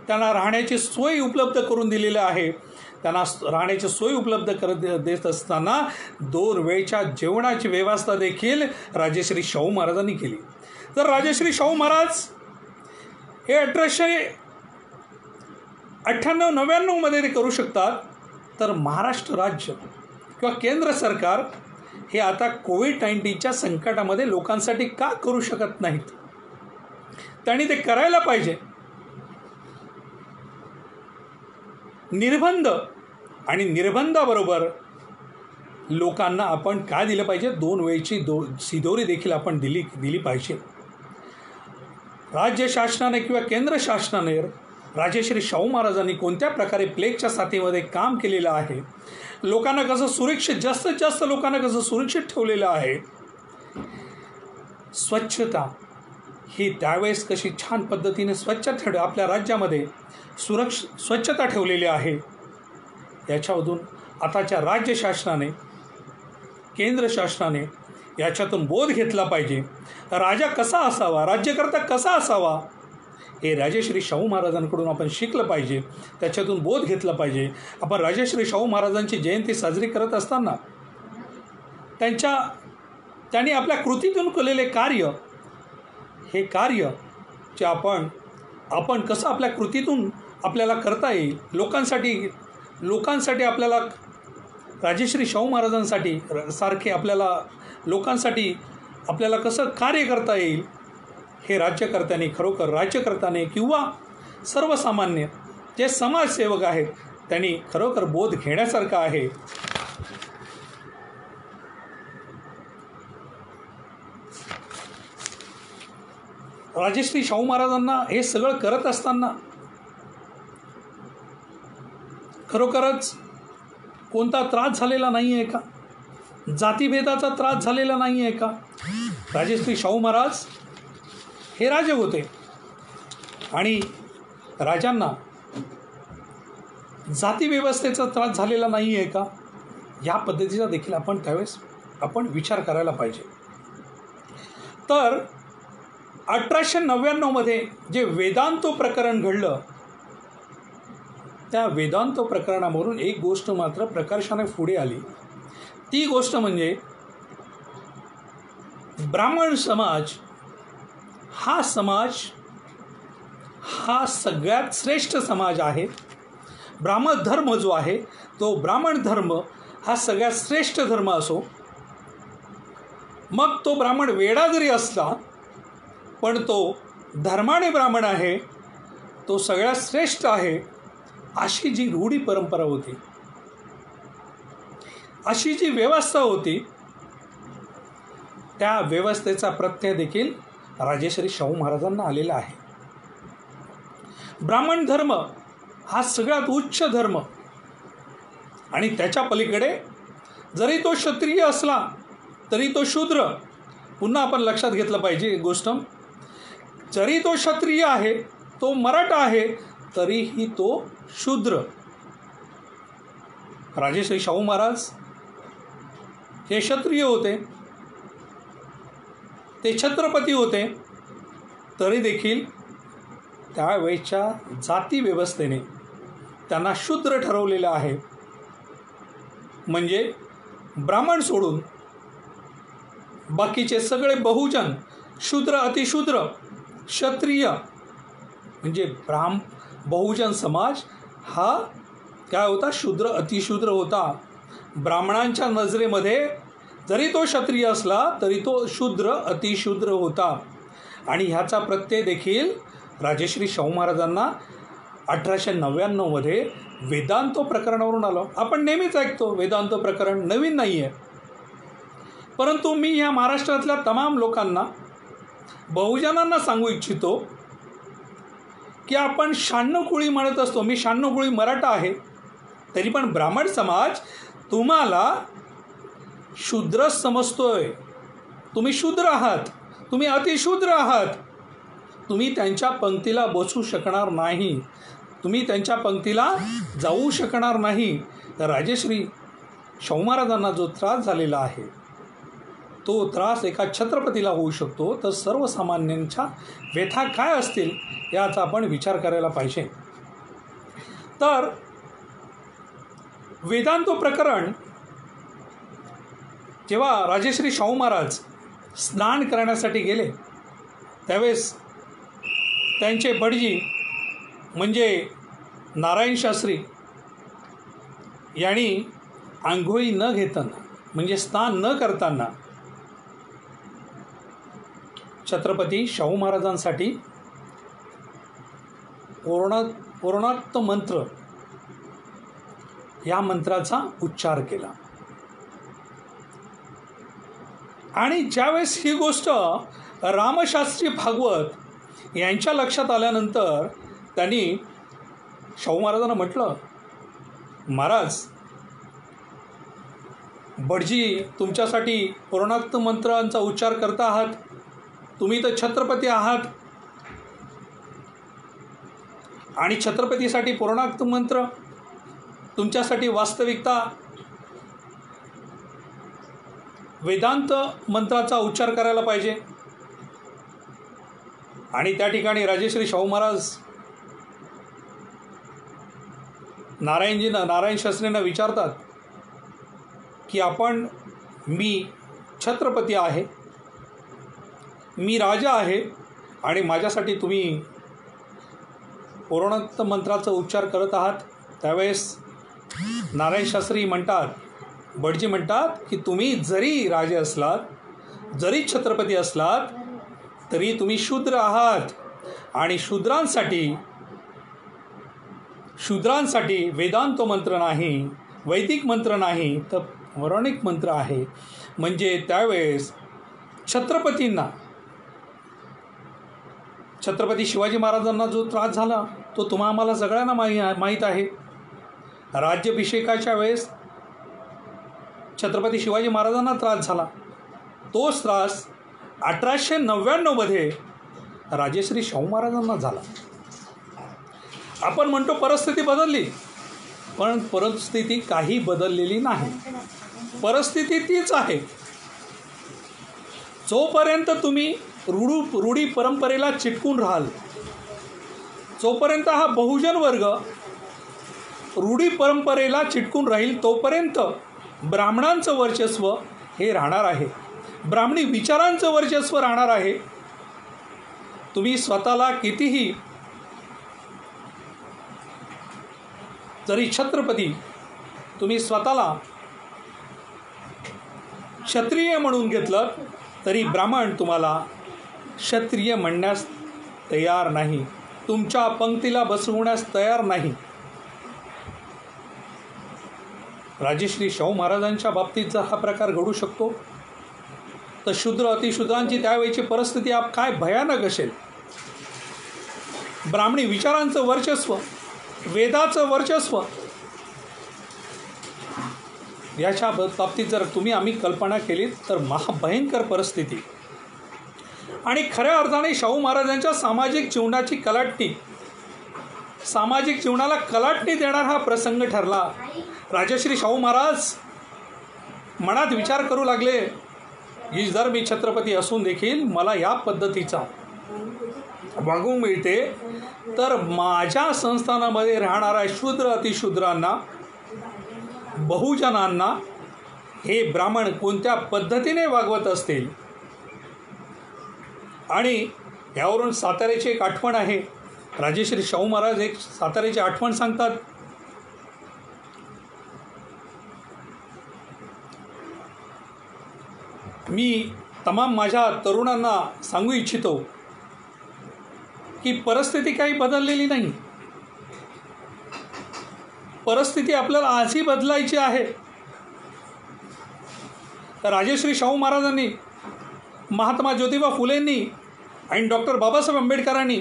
त्यांना राहण्याची सोय उपलब्ध करून दिलेलं आहे. त्यांना राहण्याची सोय उपलब्ध देत असताना 2 वेळच्या जेवणाची व्यवस्था देखील राजेश्री शाहू महाराजांनी केली. जर राजश्री शाहू महाराज हे 1898-99 मध्ये ते करू शकतात, तर महाराष्ट्र राज्य किंवा केंद्र सरकार हे आता कोविड-19च्या संकटामध्ये लोकांसाठी का करू शकत नाहीत? त्यांनी ते करायला पाहिजे. निर्बंध आणि निर्बंधाबरोबर लोकांना आपण काय दिलं पाहिजे? 2 वेळची शिदोरी देखील आपण दिली पाहिजे. राज्य शासनाने किंवा केंद्र शासनाने राजश्री शाहू महाराजांनी कोणत्या प्रकारे प्लेगच्या साथीमध्ये काम केलेलं आहे, लोकांना कसं सुरक्षित, जास्तीत जास्त लोकांना कसं सुरक्षित ठेवलेलं आहे, स्वच्छता ही त्यावेळेस कशी छान पद्धतीने आपल्या राज्यामध्ये स्वच्छता ठेवलेली आहे, याच्यामधून आताच्या राज्य शासनाने, केंद्र शासनाने याच्यातून बोध घेतला पाहिजे. राजा कसा असावा, राज्यकर्ता कसा असावा, हे राजश्री शाहू महाराजांकडून आपण शिकलं पाहिजे, त्याच्यातून बोध घेतला पाहिजे. आपण राजश्री शाहू महाराजांची जयंती साजरी करत असताना त्यांनी आपल्या कृतीतून केलेले कार्य, हे कार्य जे आपण कसं आपल्या कृतीतून आपल्याला करता येईल, लोकांसाठी आपल्याला राजश्री शाहू महाराजांसाठी सारखे लोकांसाठी आपल्याला कसं कार्य करता येईल, हे राज्यकर्त्याने किंवा सर्वसामान्य जे समाजसेवक आहेत त्यांनी खरोखर बोध घेण्यासारखं आहे. राजश्री शाहू महाराजांना हे सगळं करत असताना खरोखरच कोणता त्रास झालेला नाही आहे का? जातीभेदाचा त्रास झालेला नाही आहे का? राजश्री शाहू महाराज हे राजे होते आणि राजांना जातीव्यवस्थेचा त्रास झालेला नाही आहे का? या पद्धतीचा देखील त्यावेळेस आपण विचार करायला पाहिजे. तर 1899 मध्ये जे वेदांतो प्रकरण घडलं, त्या वेदांतो प्रकरणावरून एक गोष्ट मात्र प्रकर्षाने पुढे आली. ती गोष्ट म्हणजे ब्राह्मण समाज हा सगळ्यात श्रेष्ठ समाज आहे. ब्राह्मण धर्म जो आहे, तो ब्राह्मण धर्म हा सगळ्यात श्रेष्ठ धर्म असो. मग तो ब्राह्मण वेडा जरी असला, पण तो धर्माने ब्राह्मण आहे, तो सगळ्यात श्रेष्ठ आहे, अशी जी रूढी परंपरा होती, अशी जी व्यवस्था होती, त्या व्यवस्थेचा प्रत्यय देखील राजश्री शाहू महाराजांना आलेला आहे. ब्राह्मण धर्म हा सगळ्यात उच्च धर्म आणि त्याच्या पलीकडे जरी तो क्षत्रिय असला तरी तो शूद्र. पुन्हा आपण लक्षात घेतलं पाहिजे एक गोष्ट, जरी तो क्षत्रिय आहे, तो मराठा आहे, तरीही तो शूद्र. राजश्री शाहू महाराज हे क्षत्रिय होते, ते छत्रपती होते, तरी देखील त्यावेळच्या जाती व्यवस्थेने त्यांना शूद्र ठरवलेलं आहे. म्हणजे ब्राह्मण सोडून बाकीचे सगळे बहुजन, शूद्र, अतिशूद्र, क्षत्रिय, म्हणजे बहुजन समाज हा काय होता? शूद्र, अतिशूद्र होता. ब्राह्मणांच्या नजरेमध्ये जरी तो क्षत्रिय असला तरी तो शूद्र, अतिशूद्र होता. आणि ह्याचा प्रत्यय देखील राजश्री शाहू महाराजांना 1899 मध्ये वेदांतो प्रकरणावरून आलो. आपण नेहमीच ऐकतो वेदांतो प्रकरण, नवीन नाही आहे. परंतु मी ह्या महाराष्ट्रातल्या तमाम लोकांना, बहुजनांना सांगू इच्छितो की आपण 96 कुळी म्हणत असतो. मी 96 कुळी मराठा आहे, तरी पण ब्राह्मण समाज तुम्हाला शूद्र समजतोय. तुम्ही शूद्र आहात, तुम्ही अतिशूद्र आहात. तुम्ही त्यांच्या पंक्तीला बसू शकणार नाही, तुम्ही त्यांच्या पंक्तीला जाऊ शकणार नाही. तर राजश्री शाहू महाराजांना जो त्रास झालेला आहे, तो त्रास एका छत्रपतीला होऊ शकतो, तर सर्वसामान्यांच्या व्यथा काय असतील याचा आपण विचार करायला पाहिजे. तर वेदांतो प्रकरण जेव्हा राजश्री शाहू महाराज स्नान करण्यासाठी गेले, त्यावेळेस त्यांचे भटजी म्हणजे नारायण शास्त्री यांनी आंघोळी न घेताना म्हणजे स्नान न करताना छत्रपती शाहू महाराजांसाठी पूर्णात्म मंत्र या मंत्राचा उच्चार केला. आणि ज्यावेळेस ही गोष्ट रामशास्त्री भागवत यांच्या लक्षात आल्यानंतर त्यांनी शाहू महाराजांना म्हटलं, महाराज, भटजी तुमच्यासाठी पूर्णात्म मंत्रांचा उच्चार करता आहात, तुम्ही तर छत्रपती आहात आणि छत्रपतीसाठी पूर्णात्म मंत्र तुमच्यासाठी वास्तविकता वेदांत मंत्राचा उच्चार करायला पाहिजे. आणि त्या ठिकाणी राजेश्री शाहू महाराज नारायण शास्त्रींना विचारतात की मी छत्रपती आहे, मी राजा आहे आणि माझ्यासाठी तुम्ही पूर्णात्म मंत्राचा उच्चार करत आहात. त्यावेळेस नारायण शास्त्री म्हणतात, भटजी म्हणतात की तुम्ही जरी राजे असलात, जरी छत्रपती असलात, तरी तुम्ही शूद्र आहात आणि शूद्रांसाठी वेदांत मंत्र नाही, वैदिक मंत्र नाही, तर पौराणिक मंत्र आहे. म्हणजे त्यावेळेस छत्रपती शिवाजी महाराजांना जो त्रास झाला तो आम्हाला सगळ्यांना माहीत आहे. राज्याभिषेकाच्या वेळेस छत्रपती शिवाजी महाराजांना त्रास झाला. तोच त्रास 1899 राजेश्री शाहू महाराजांना झाला. आपण म्हणतो परिस्थिती बदलली, पण परिस्थिती काही बदललेली नाही. परिस्थिती तीच आहे. जोपर्यंत तुम्ही रूढी परंपरेला चिटकून राहाल, जोपर्यंत हा बहुजन वर्ग रूढी परंपरेला चिटकून राहील, तोपर्यंत ब्राह्मणांचं वर्चस्व हे राहणार आहे, ब्राह्मणी विचारांचं वर्चस्व राहणार आहे. तुम्ही स्वतःला कितीही जरी छत्रपती, तुम्ही स्वतःला क्षत्रिय म्हणून घेतलं तरी ब्राह्मण तुम्हाला क्षत्रिय म्हणण्यास तयार नाही, तुमच्या पंक्तीला बसवण्यास तयार नाही. राजेश्री शाहू महाराजांच्या बाबतीत जर हा प्रकार घडू शकतो, तर शूद्र अतिशूद्रांची त्यावेळची परिस्थिती काय भयानक असेल. ब्राह्मणी विचारांचं वर्चस्व, वेदाचं वर्चस्व, याच्या बाबतीत जर आम्ही कल्पना केली तर महाभयंकर परिस्थिती. आणि खऱ्या अर्थाने शाहू महाराजांच्या सामाजिक जीवनाची कलाटणी, सामाजिक जीवनाला कलाटणी देणारा हा प्रसंग ठरला. राजश्री शाहू महाराज मनात विचार करू लागले की जर मी छत्रपती असून देखील मला या पद्धतीचा वागणूक मिळते, तर माझ्या संस्थानामध्ये राहणाऱ्या शूद्र अतिशूद्रांना, बहुजनांना हे ब्राह्मण कोणत्या पद्धतीने वागवत असतील. आणि यावरून साताऱ्याची एक आठवण आहे. राजेश्री शाहू महाराज एक साताऱ्याची आठवण सांगतात. मी तमाम माझ्या तरुणांना सांगू इच्छितो की परिस्थिती काही बदललेली नाही. परिस्थिती आपल्याला आजही बदलायची आहे. राजेश्री शाहू महाराजांनी, महात्मा ज्योतिबा फुलेंनी आणि डॉक्टर बाबासाहेब आंबेडकरांनी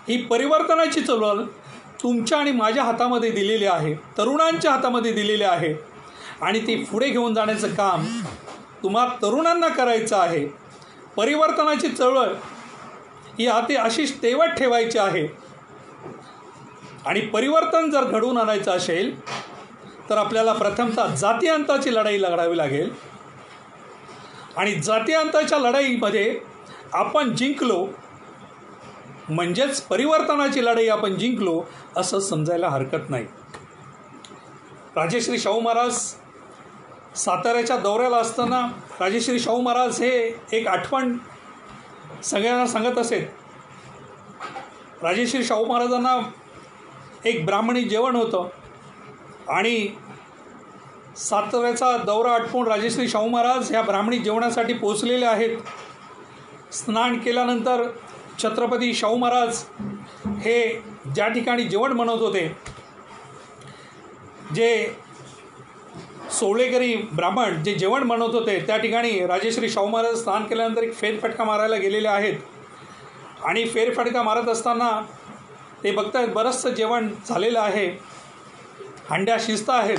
ही परिवर्तनाची चळवळ तुमच्या आणि माझ्या हातामध्ये दिलेली आहे, तरुणांच्या हातामध्ये दिलेली आहे. आणि ती पुढे घेऊन जाण्याचं काम तुम्हा तरुणांना करायचं आहे. परिवर्तनाची चळवळ ही अशीच तेवत ठेवायची आहे. आणि परिवर्तन जर घडवून आणायचं असेल तर आपल्याला प्रथमतः जातीअंताची लढाई लढावी लागेल. आणि जातीअंताच्या लढाईमध्ये आपण जिंकलो म्हणजेच परिवर्तनाची लढाई आपण जिंकलो असं समजायला हरकत नाही. राजेश्री शाहू महाराज साताऱ्याच्या दौऱ्याला असताना राजेश्री शाहू महाराज हे एक आठवण सगळ्यांना सांगत असेल, राजेश्री शाहू महाराजांना एक ब्राह्मणी जेवण होतं आणि साताऱ्याचा दौरा आटपून राजेश्री शाहू महाराज ह्या ब्राह्मणी जेवणासाठी पोचलेले आहेत. स्नान केल्यानंतर छत्रपती शाहू महाराज हे ज्या ठिकाणी जेवण बनवत होते, जे सोळेकरी ब्राह्मण जे जेवण बनवत होते त्या ठिकाणी राजेश्री शाहू महाराज स्नान केल्यानंतर एक फेरफटका मारायला गेलेले आहेत. आणि फेरफटका मारत असताना ते बघतायत बरंचसं जेवण झालेलं आहे, हंड्या शिस्त आहेत.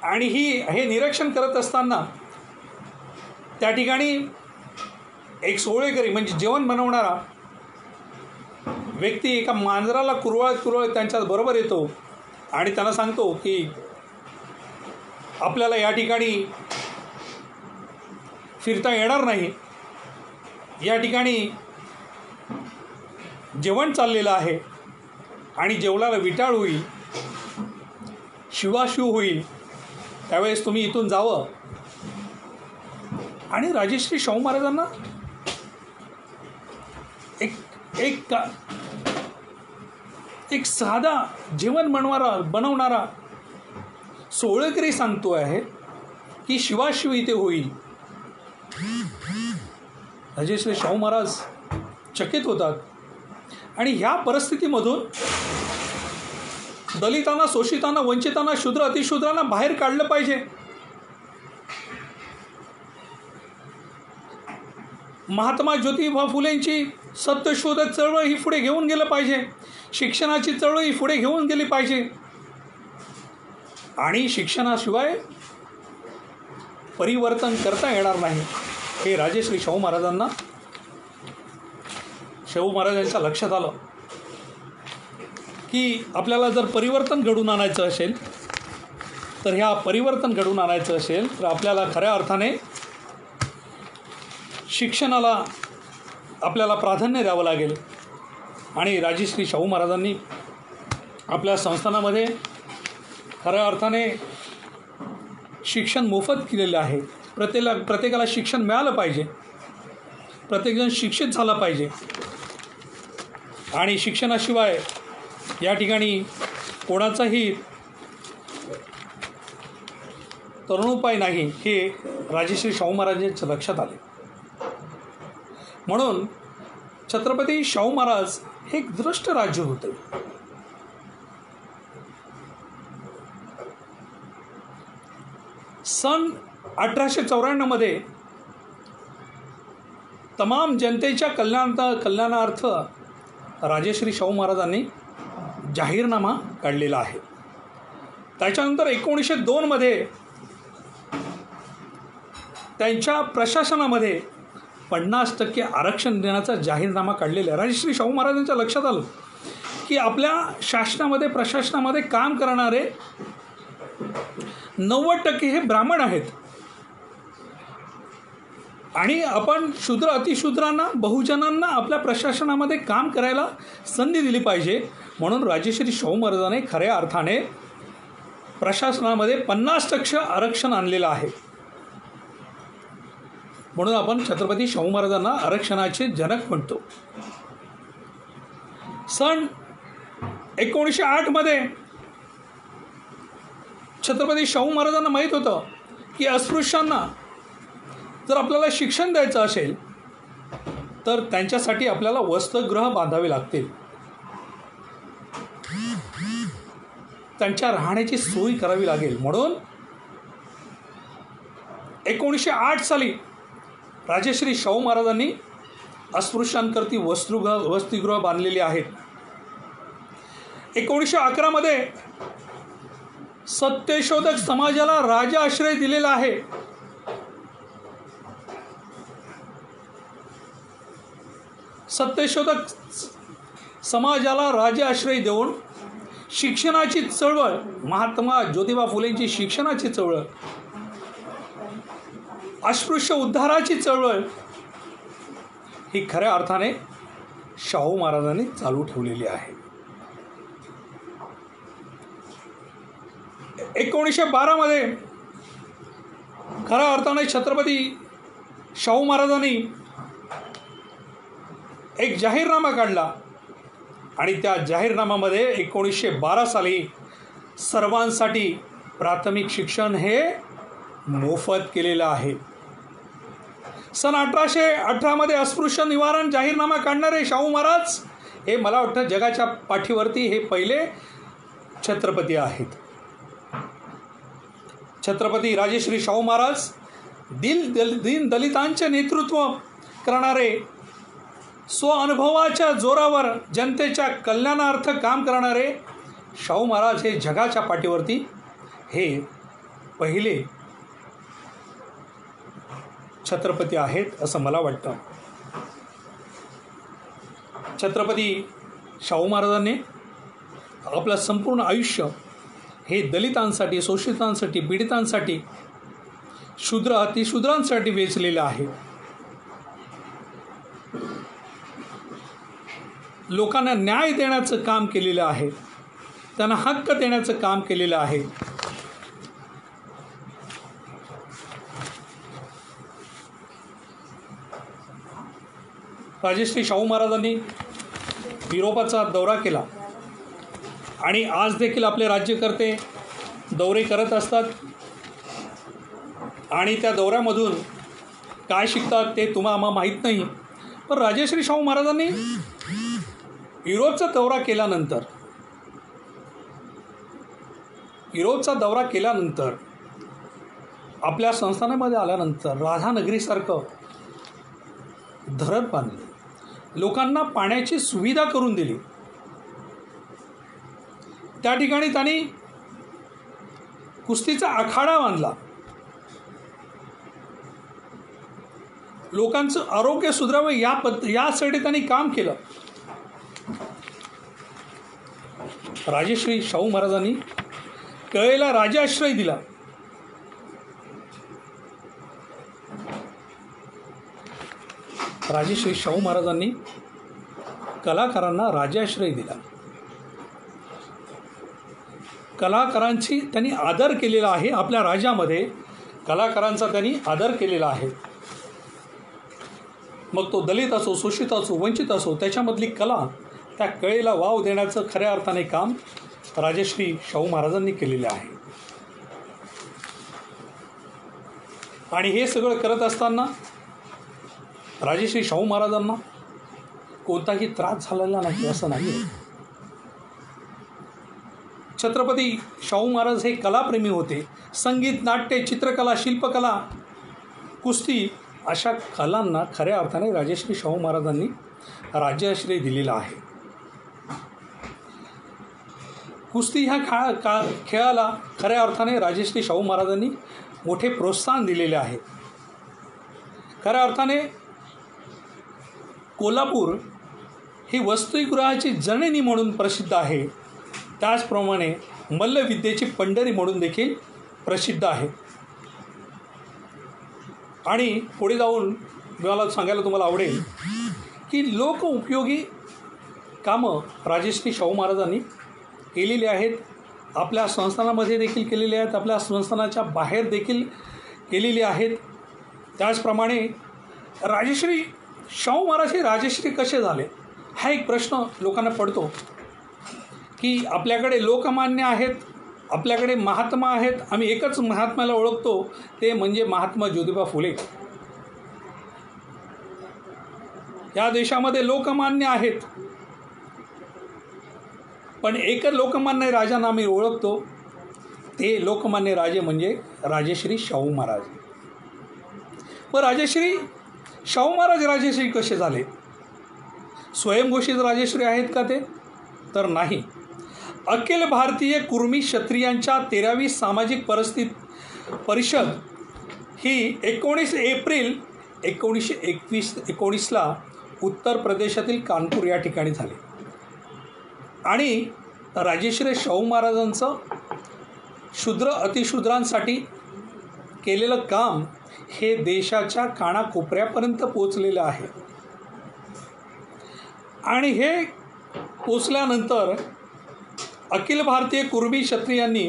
आणि हे निरीक्षण करत असताना त्या ठिकाणी एक सोळेकरी म्हणजे जेवण बनवणारा व्यक्ती एका मांजराला कुरवाळत त्यांच्या बरोबर येतो आणि त्यांना सांगतो की आपल्याला या ठिकाणी फिरता येणार नाही, या ठिकाणी जेवण चाललेलं आहे आणि जेवणाला विटाळ होईल, शिवाशिव होईल, त्यावेळेस तुम्ही इथून जावं. आणि राजेश्री शाहू महाराजांना एक साधा जेवण बनवणारा सोळेकरी सांगतो आहे की शिवाशिव इथे होईल. राजेश्री शाहू महाराज चकित होतात आणि ह्या परिस्थितीमधून दलितांना, शोषितांना, वंचितांना, शूद्र अतिशूद्रांना बाहेर काढलं पाहिजे. महात्मा ज्योतिबा फुलेंची सत्यशोधक चळवळ ही पुढे घेऊन गेलं पाहिजे. शिक्षणाची चळवळ ही पुढे घेऊन गेली पाहिजे. आणि शिक्षणाशिवाय परिवर्तन करता येणार नाही हे राजेश्री शाहू महाराजांना, शाहू महाराजांच्या लक्षात आलं की आपल्याला जर परिवर्तन घडवून आणायचं असेल तर ह्या परिवर्तन घडवून आणायचं असेल तर आपल्याला खऱ्या अर्थाने शिक्षणाला आपल्याला प्राधान्य द्यावं लागेल. आणि राजेश्री शाहू महाराजांनी आपल्या संस्थानामध्ये खऱ्या अर्थाने शिक्षण मोफत केलेलं आहे. प्रत्येकाला शिक्षण मिळालं पाहिजे, प्रत्येकजण शिक्षित झाला पाहिजे. आणि शिक्षणाशिवाय या ठिकाणी कोणाचाही तरुणोपाय नाही हे राजेश्री शाहू महाराजांच्या लक्षात आले. म्हणून छत्रपती शाहू महाराज हे एक द्रष्ट राज्य होते. सन 1894 तमाम जनतेच्या कल्याणार्थ राजेश्री शाहू महाराजांनी जाहीरनामा काढलेला आहे. त्याच्यानंतर 1902 त्यांच्या प्रशासनामध्ये 50% आरक्षण देण्याचा जाहीरनामा काढलेला आहे. राजेश्री शाहू महाराजांच्या लक्षात आलं की आपल्या शासनामध्ये, प्रशासनामध्ये काम करणारे 90% हे ब्राह्मण आहेत आणि आपण शूद्र अतिशूद्रांना, बहुजनांना आपल्या प्रशासनामध्ये काम करायला संधी दिली पाहिजे. म्हणून राजेश्री शाहू महाराजांनी खऱ्या अर्थाने प्रशासनामध्ये 50% आरक्षण आणलेलं आहे. म्हणून आपण छत्रपती शाहू महाराजांना आरक्षणाचे जनक म्हणतो. सन 1908 छत्रपती शाहू महाराजांना माहीत होतं की अस्पृश्यांना जर आपल्याला शिक्षण द्यायचं असेल तर त्यांच्यासाठी आपल्याला वसतिगृह बांधावे लागतील, त्यांच्या राहण्याची सोय करावी लागेल. म्हणून 1908 साली राजेश्री शाहू महाराजांनी अस्पृश्यांकरती वसतिगृह बांधलेली आहेत. 1911 सत्यशोधक समाजाला राजा आश्रय दिलेला आहे. सत्यशोधक समाजाला राजा आश्रय देऊन शिक्षणाची चळवळ, महात्मा ज्योतिबा फुलेंची शिक्षणाची चळवळ, अस्पृश्य उद्धाराची चळवळ ही खऱ्या अर्थाने शाहू महाराजांनी चालू ठेवलेली आहे. 1912 खऱ्या अर्थाने छत्रपती शाहू महाराजांनी एक जाहीरनामा काढला आणि त्या जाहीरनाम्यामध्ये 1912 साली सर्वांसाठी प्राथमिक शिक्षण हे मोफत केलेलं आहे. सन 1818 अस्पृश्य निवारण जाहीरनामा काढणारे शाहू महाराज हे मला वाटतं जगाच्या पाठीवरती हे पहिले छत्रपती आहेत. छत्रपती राजश्री शाहू महाराज दीन दलितांचे नेतृत्व करणारे, स्वअनुभवाच्या जोरावर जनतेच्या कल्याणार्थ काम करणारे शाहू महाराज हे जगाच्या पाठीवरती हे पहिले छत्रपती आहेत असं मला वाटतं. छत्रपती शाहू महाराजांनी आपलं संपूर्ण आयुष्य हे दलितांसाठी, शोषितांसाठी, पीडितांसाठी, शूद्र अतिशूद्रांसाठी वेचलेलं आहे. लोकांना न्याय देण्याचं काम केलेलं आहे, त्यांना हक्क देण्याचं काम केलेलं आहे. राजश्री शाहू महाराजांनी युरोपाचा दौरा केला आणि आज देखील आपले राज्यकर्ते दौरे करत असतात आणि त्या दौऱ्यामधून काय शिकतात ते तुम्हाला माहीत नाही. पण राजश्री शाहू महाराजांनी युरोपचा दौरा केल्यानंतर आपल्या संस्थानामध्ये आल्यानंतर राधानगरीसारखं धरण बांधलं, लोकांना पाण्याची सुविधा करून दिली. त्या ठिकाणी त्यांनी कुस्तीचा आखाडा बांधला, लोकांचं आरोग्य सुधारावं यासाठी त्यांनी काम केलं. राजश्री शाहू महाराजांनी कळेला राजाश्रय दिला. राजश्री शाहू महाराजांनी कलाकारांना राजाश्रय दिला. कलाकारांची त्यांनी आदर केलेला आहे. आपल्या राज्यामध्ये कलाकारांचा त्यांनी आदर केलेला आहे. मग तो दलित असो, शोषित असो, वंचित असो, त्याच्यामधली कला, त्या कळेला वाव देण्याचं खऱ्या अर्थाने काम राजश्री शाहू महाराजांनी केलेले आहे. आणि हे सगळं करत असताना राजश्री शाहू महाराजांना कोणताही त्रास झालेला नाही असं नाही. छत्रपती शाहू महाराज हे कलाप्रेमी होते. संगीत, नाट्य, चित्रकला, शिल्पकला, कुस्ती अशा कलांना खऱ्या अर्थाने राजश्री शाहू महाराजांनी राज्याश्रय दिलेला आहे. कुस्ती ह्या खेळाला खऱ्या अर्थाने राजश्री शाहू महाराजांनी मोठे प्रोत्साहन दिलेले आहे. खऱ्या अर्थाने कोल्हापूर ही वसतिगृहाची जननी म्हणून प्रसिद्ध आहे. त्याचप्रमाणे मल्लविद्येची पंढरी म्हणून देखील प्रसिद्ध आहे. आणि पुढे जाऊन मला सांगायला तुम्हाला आवडेल की लोक उपयोगी कामं राजश्री शाहू महाराजांनी केलेली आहेत. आपल्या संस्थानामध्ये देखील केलेली आहेत, आपल्या संस्थानाच्या बाहेर देखील केलेली आहेत. त्याचप्रमाणे राजश्री शाहू महाराज हे राजश्री कसे झाले हा एक प्रश्न लोकांना पडतो की आपल्याकडे लोकमान्य आहेत, आपल्याकडे महात्मा आहेत. आम्ही एकच महात्म्याला ओळखतो, ते म्हणजे महात्मा ज्योतिबा फुले. या देशामध्ये लोकमान्य आहेत, पण एकच लोकमान्य राजांना आम्ही ओळखतो, ते लोकमान्य राजे म्हणजे राजश्री शाहू महाराज. पण राजश्री शाहू महाराज राजश्री कसे झाले? स्वयंघोषित राजश्री आहेत का ते? तर नाही. अखिल भारतीय कुर्मी क्षत्रियांच्या 13वी सामाजिक परिषद ही 19 एप्रिल 1919ला उत्तर प्रदेशातील कानपूर या ठिकाणी झाली. आणि राजश्री शाहू महाराजांचं शूद्र अतिशूद्रांसाठी केलेलं काम हे देशाच्या कानाकोपऱ्यापर्यंत पोचलेलं आहे. आणि हे पोचल्यानंतर अखिल भारतीय कुर्मी क्षत्रियांनी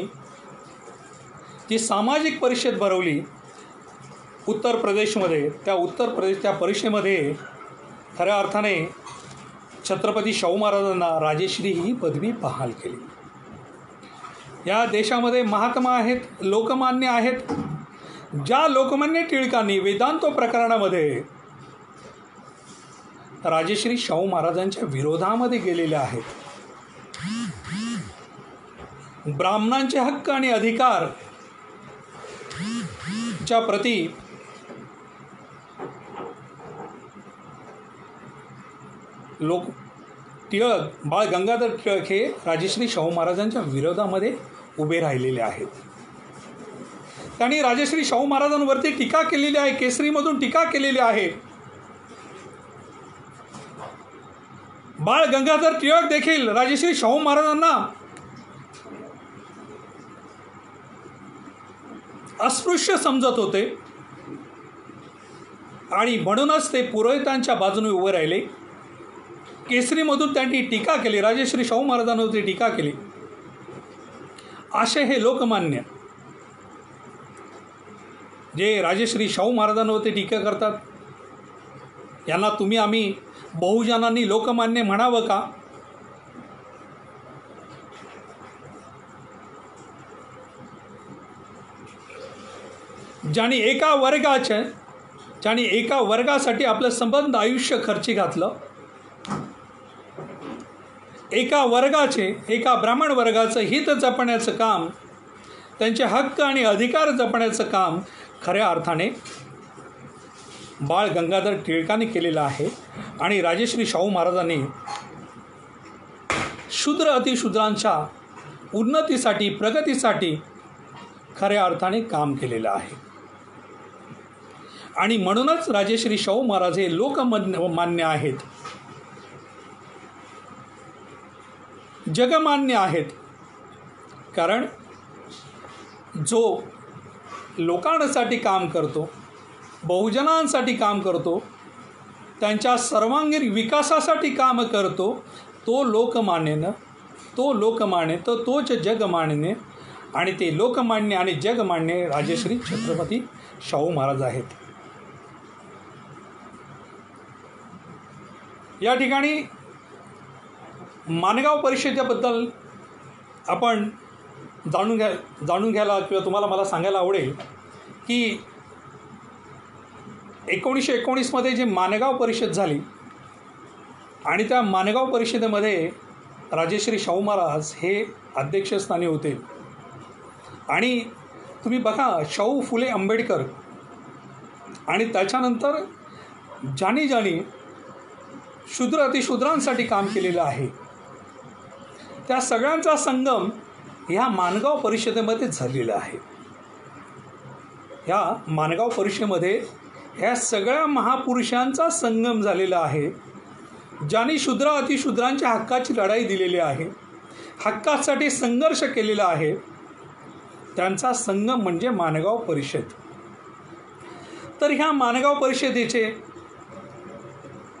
जी सामाजिक परिषद भरवली उत्तर प्रदेशमध्ये, त्या परिषदेमध्ये खऱ्या अर्थाने छत्रपती शाहू महाराजांना राजेश्री ही पदवी बहाल केली. या देशामध्ये महात्मा आहेत, लोकमान्य आहेत. ज्या लोकमान्य टिळकांनी वेदांतो प्रकरणामध्ये राजेश्री शाहू महाराजांच्या विरोधामध्ये गेलेले आहेत. ब्राह्मणांचे हक्क आणि अधिकार च्या प्रती टिळक, बाळ गंगाधर टिळक हे राजेश्री शाहू महाराजांच्या विरोधामध्ये उभे राहिलेले आहेत. त्यांनी राजेश्री शाहू महाराजांवरती टीका केलेली आहे, केसरीमधून टीका केलेली आहे. बाळ गंगाधर टिळक देखील राजेश्री शाहू महाराजांना अस्पृश्य समजत होते आणि म्हणूनच ते पुरोहितांच्या बाजूने उभे राहिले. केसरीमधून त्यांनी टीका केली, राजेश्री शाहू महाराजांवरती टीका केली. असे हे लोकमान्य जे राजेश्री शाहू महाराजांवरती टीका करतात, यांना तुम्ही आम्ही बहुजनांनी लोकमान्य म्हणावं का? ज्यांनी एका वर्गासाठी आपलं संबंध आयुष्य खर्ची घातलं, एका ब्राह्मण वर्गाचं हित जपण्याचं काम, त्यांचे हक्क आणि अधिकार जपण्याचं काम खऱ्या अर्थाने बाळ गंगाधर टिळकांनी केलेलं आहे. आणि राजेश्री शाहू महाराजांनी शूद्र अतिशूद्रांच्या उन्नतीसाठी, प्रगतीसाठी खऱ्या अर्थाने काम केलेलं आहे. आणि म्हणूनच राजेश्री शाहू महाराज हे लोकमान्य आहेत, जगमान्य आहेत. कारण जो लोकांसाठी काम करतो, बहुजनांसाठी काम करतो, त्यांच्या सर्वांगीण विकासासाठी काम करतो, तो लोकमान्य, तोच जगमान्य. आणि ते लोकमान्य आणि जगमान्य राजेश्री छत्रपती शाहू महाराज आहेत. या ठिकाणी माणगाव परिषदेबद्दल आपण जाणून घ्यायला किंवा तुम्हाला मला सांगायला आवडेल की 1919मध्ये जी माणगाव परिषद झाली आणि त्या माणगाव परिषदेमध्ये राजेश्री शाहू महाराज हे अध्यक्षस्थानी होते. आणि तुम्ही बघा, शाहू फुले आंबेडकर आणि त्याच्यानंतर ज्यांनी शूद्र अतिशूद्रांसाठी काम केलेलं आहे, त्या सगळ्यांचा संगम ह्या माणगाव परिषदेमध्ये झालेला आहे. ह्या माणगाव परिषदेमध्ये ह्या सगळ्या महापुरुषांचा संगम झालेला आहे, ज्यांनी शूद्र अतिशूद्रांच्या हक्काची लढाई दिलेली आहे, हक्कासाठी संघर्ष केलेला आहे. त्यांचा संगम म्हणजे माणगाव परिषद. तर ह्या माणगाव परिषदेचे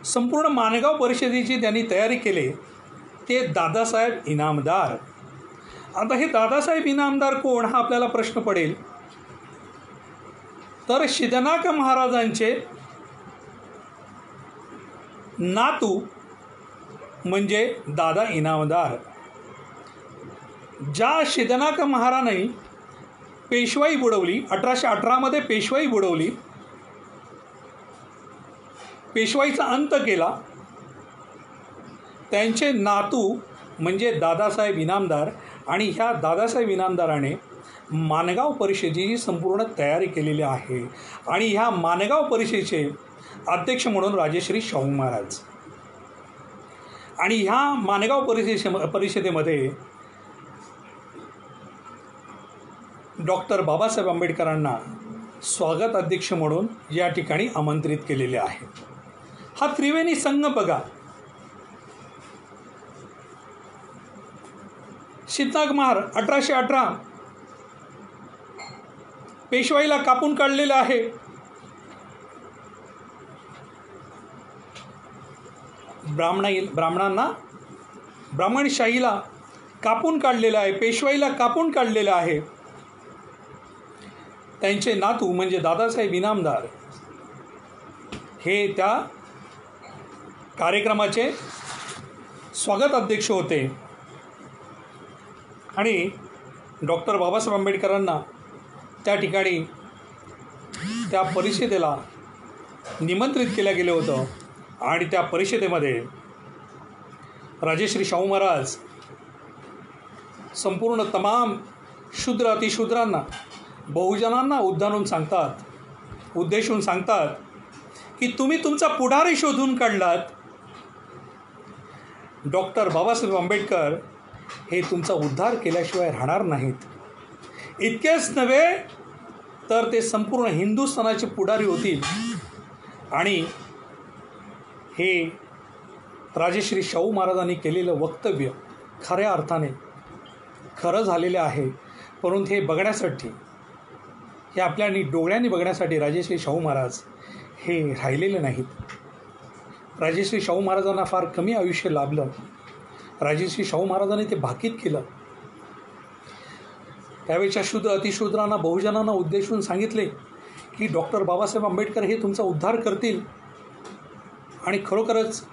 संपूर्ण माणगाव परिषदेची त्यांनी तयारी केली ते दादासाहेब इनामदार. आता हे दादासाहेब इनामदार कोण हा आपल्याला प्रश्न पडेल. तर सिद्धनाथ महाराजांचे नातू म्हणजे दादा इनामदार. ज्या सिद्धनाथ महाराजांनी पेशवाई बुडवली, 1818मध्ये पेशवाई बुडवली, पेशवाईचा अंत केला, त्यांचे नातू म्हणजे दादासाहेब इनामदार. आणि ह्या दादासाहेब इनामदाराने माणगाव परिषदेची संपूर्ण तयारी केलेली आहे. आणि ह्या माणगाव परिषदेचे अध्यक्ष म्हणून राजेश्री शाहू महाराज. आणि ह्या माणगाव परिषदेमध्ये डॉक्टर बाबासाहेब आंबेडकरांना स्वागत अध्यक्ष म्हणून या ठिकाणी आमंत्रित केलेले आहे. हा त्रिवेणी संघ बघा. सिद्धनाथ महार 1818 पेशवाईला कापून काढलेलं आहे. ब्राह्मणशाहीला कापून काढलेलं आहे, पेशवाईला कापून काढलेलं आहे. त्यांचे नातू म्हणजे दादासाहेब इनामदार हे त्या कार्यक्रमाचे स्वागत अध्यक्ष होते आणि डॉक्टर बाबासाहेब आंबेडकरांना त्या ठिकाणी त्या परिषदेला निमंत्रित केलं गेलं होतं आणि त्या परिषदेमध्ये राजश्री शाहू महाराज संपूर्ण तमाम शूद्र अतिशूद्रांना बहुजनांना उद्देशून सांगतात की तुम्ही तुमचा पुढारी शोधून काढलात. डॉक्टर बाबासाहेब आंबेडकर हे तुमचा उद्धार केल्याशिवाय राहणार नाहीत. इतकेच नव्हे तर ते संपूर्ण हिंदुस्थानाचे पुढारी होतील. आणि हे राजश्री शाहू महाराजांनी केलेलं वक्तव्य खऱ्या अर्थाने खरं झालेलं आहे. परंतु हे बघण्यासाठी, हे आपल्या डोळ्यांनी बघण्यासाठी राजश्री शाहू महाराज हे राहिलेले नाहीत. राजश्री शाहू महाराजांना फार कमी आयुष्य लाभलं. राजश्री शाहू महाराजांनी ते भाकीत केलं. त्यावेळच्या शूद्र अतिशूद्रांना बहुजनांना उद्देशून सांगितले की डॉक्टर बाबासाहेब आंबेडकर हे तुमचा उद्धार करतील. आणि खरोखरच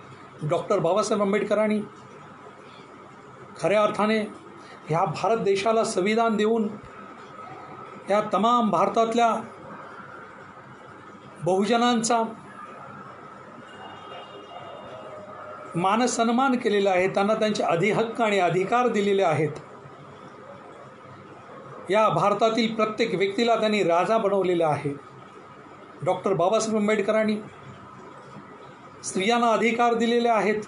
डॉक्टर बाबासाहेब आंबेडकरांनी खऱ्या अर्थाने ह्या भारत देशाला संविधान देऊन या तमाम भारतातल्या बहुजनांचा मानसन्मान केलेला आहे. त्यांना त्यांचे हक्क आणि अधिकार दिलेले आहेत. या भारतातील प्रत्येक व्यक्तीला त्यांनी राजा बनवलेले आहे. डॉक्टर बाबासाहेब आंबेडकरांनी स्त्रियांना अधिकार दिलेले आहेत,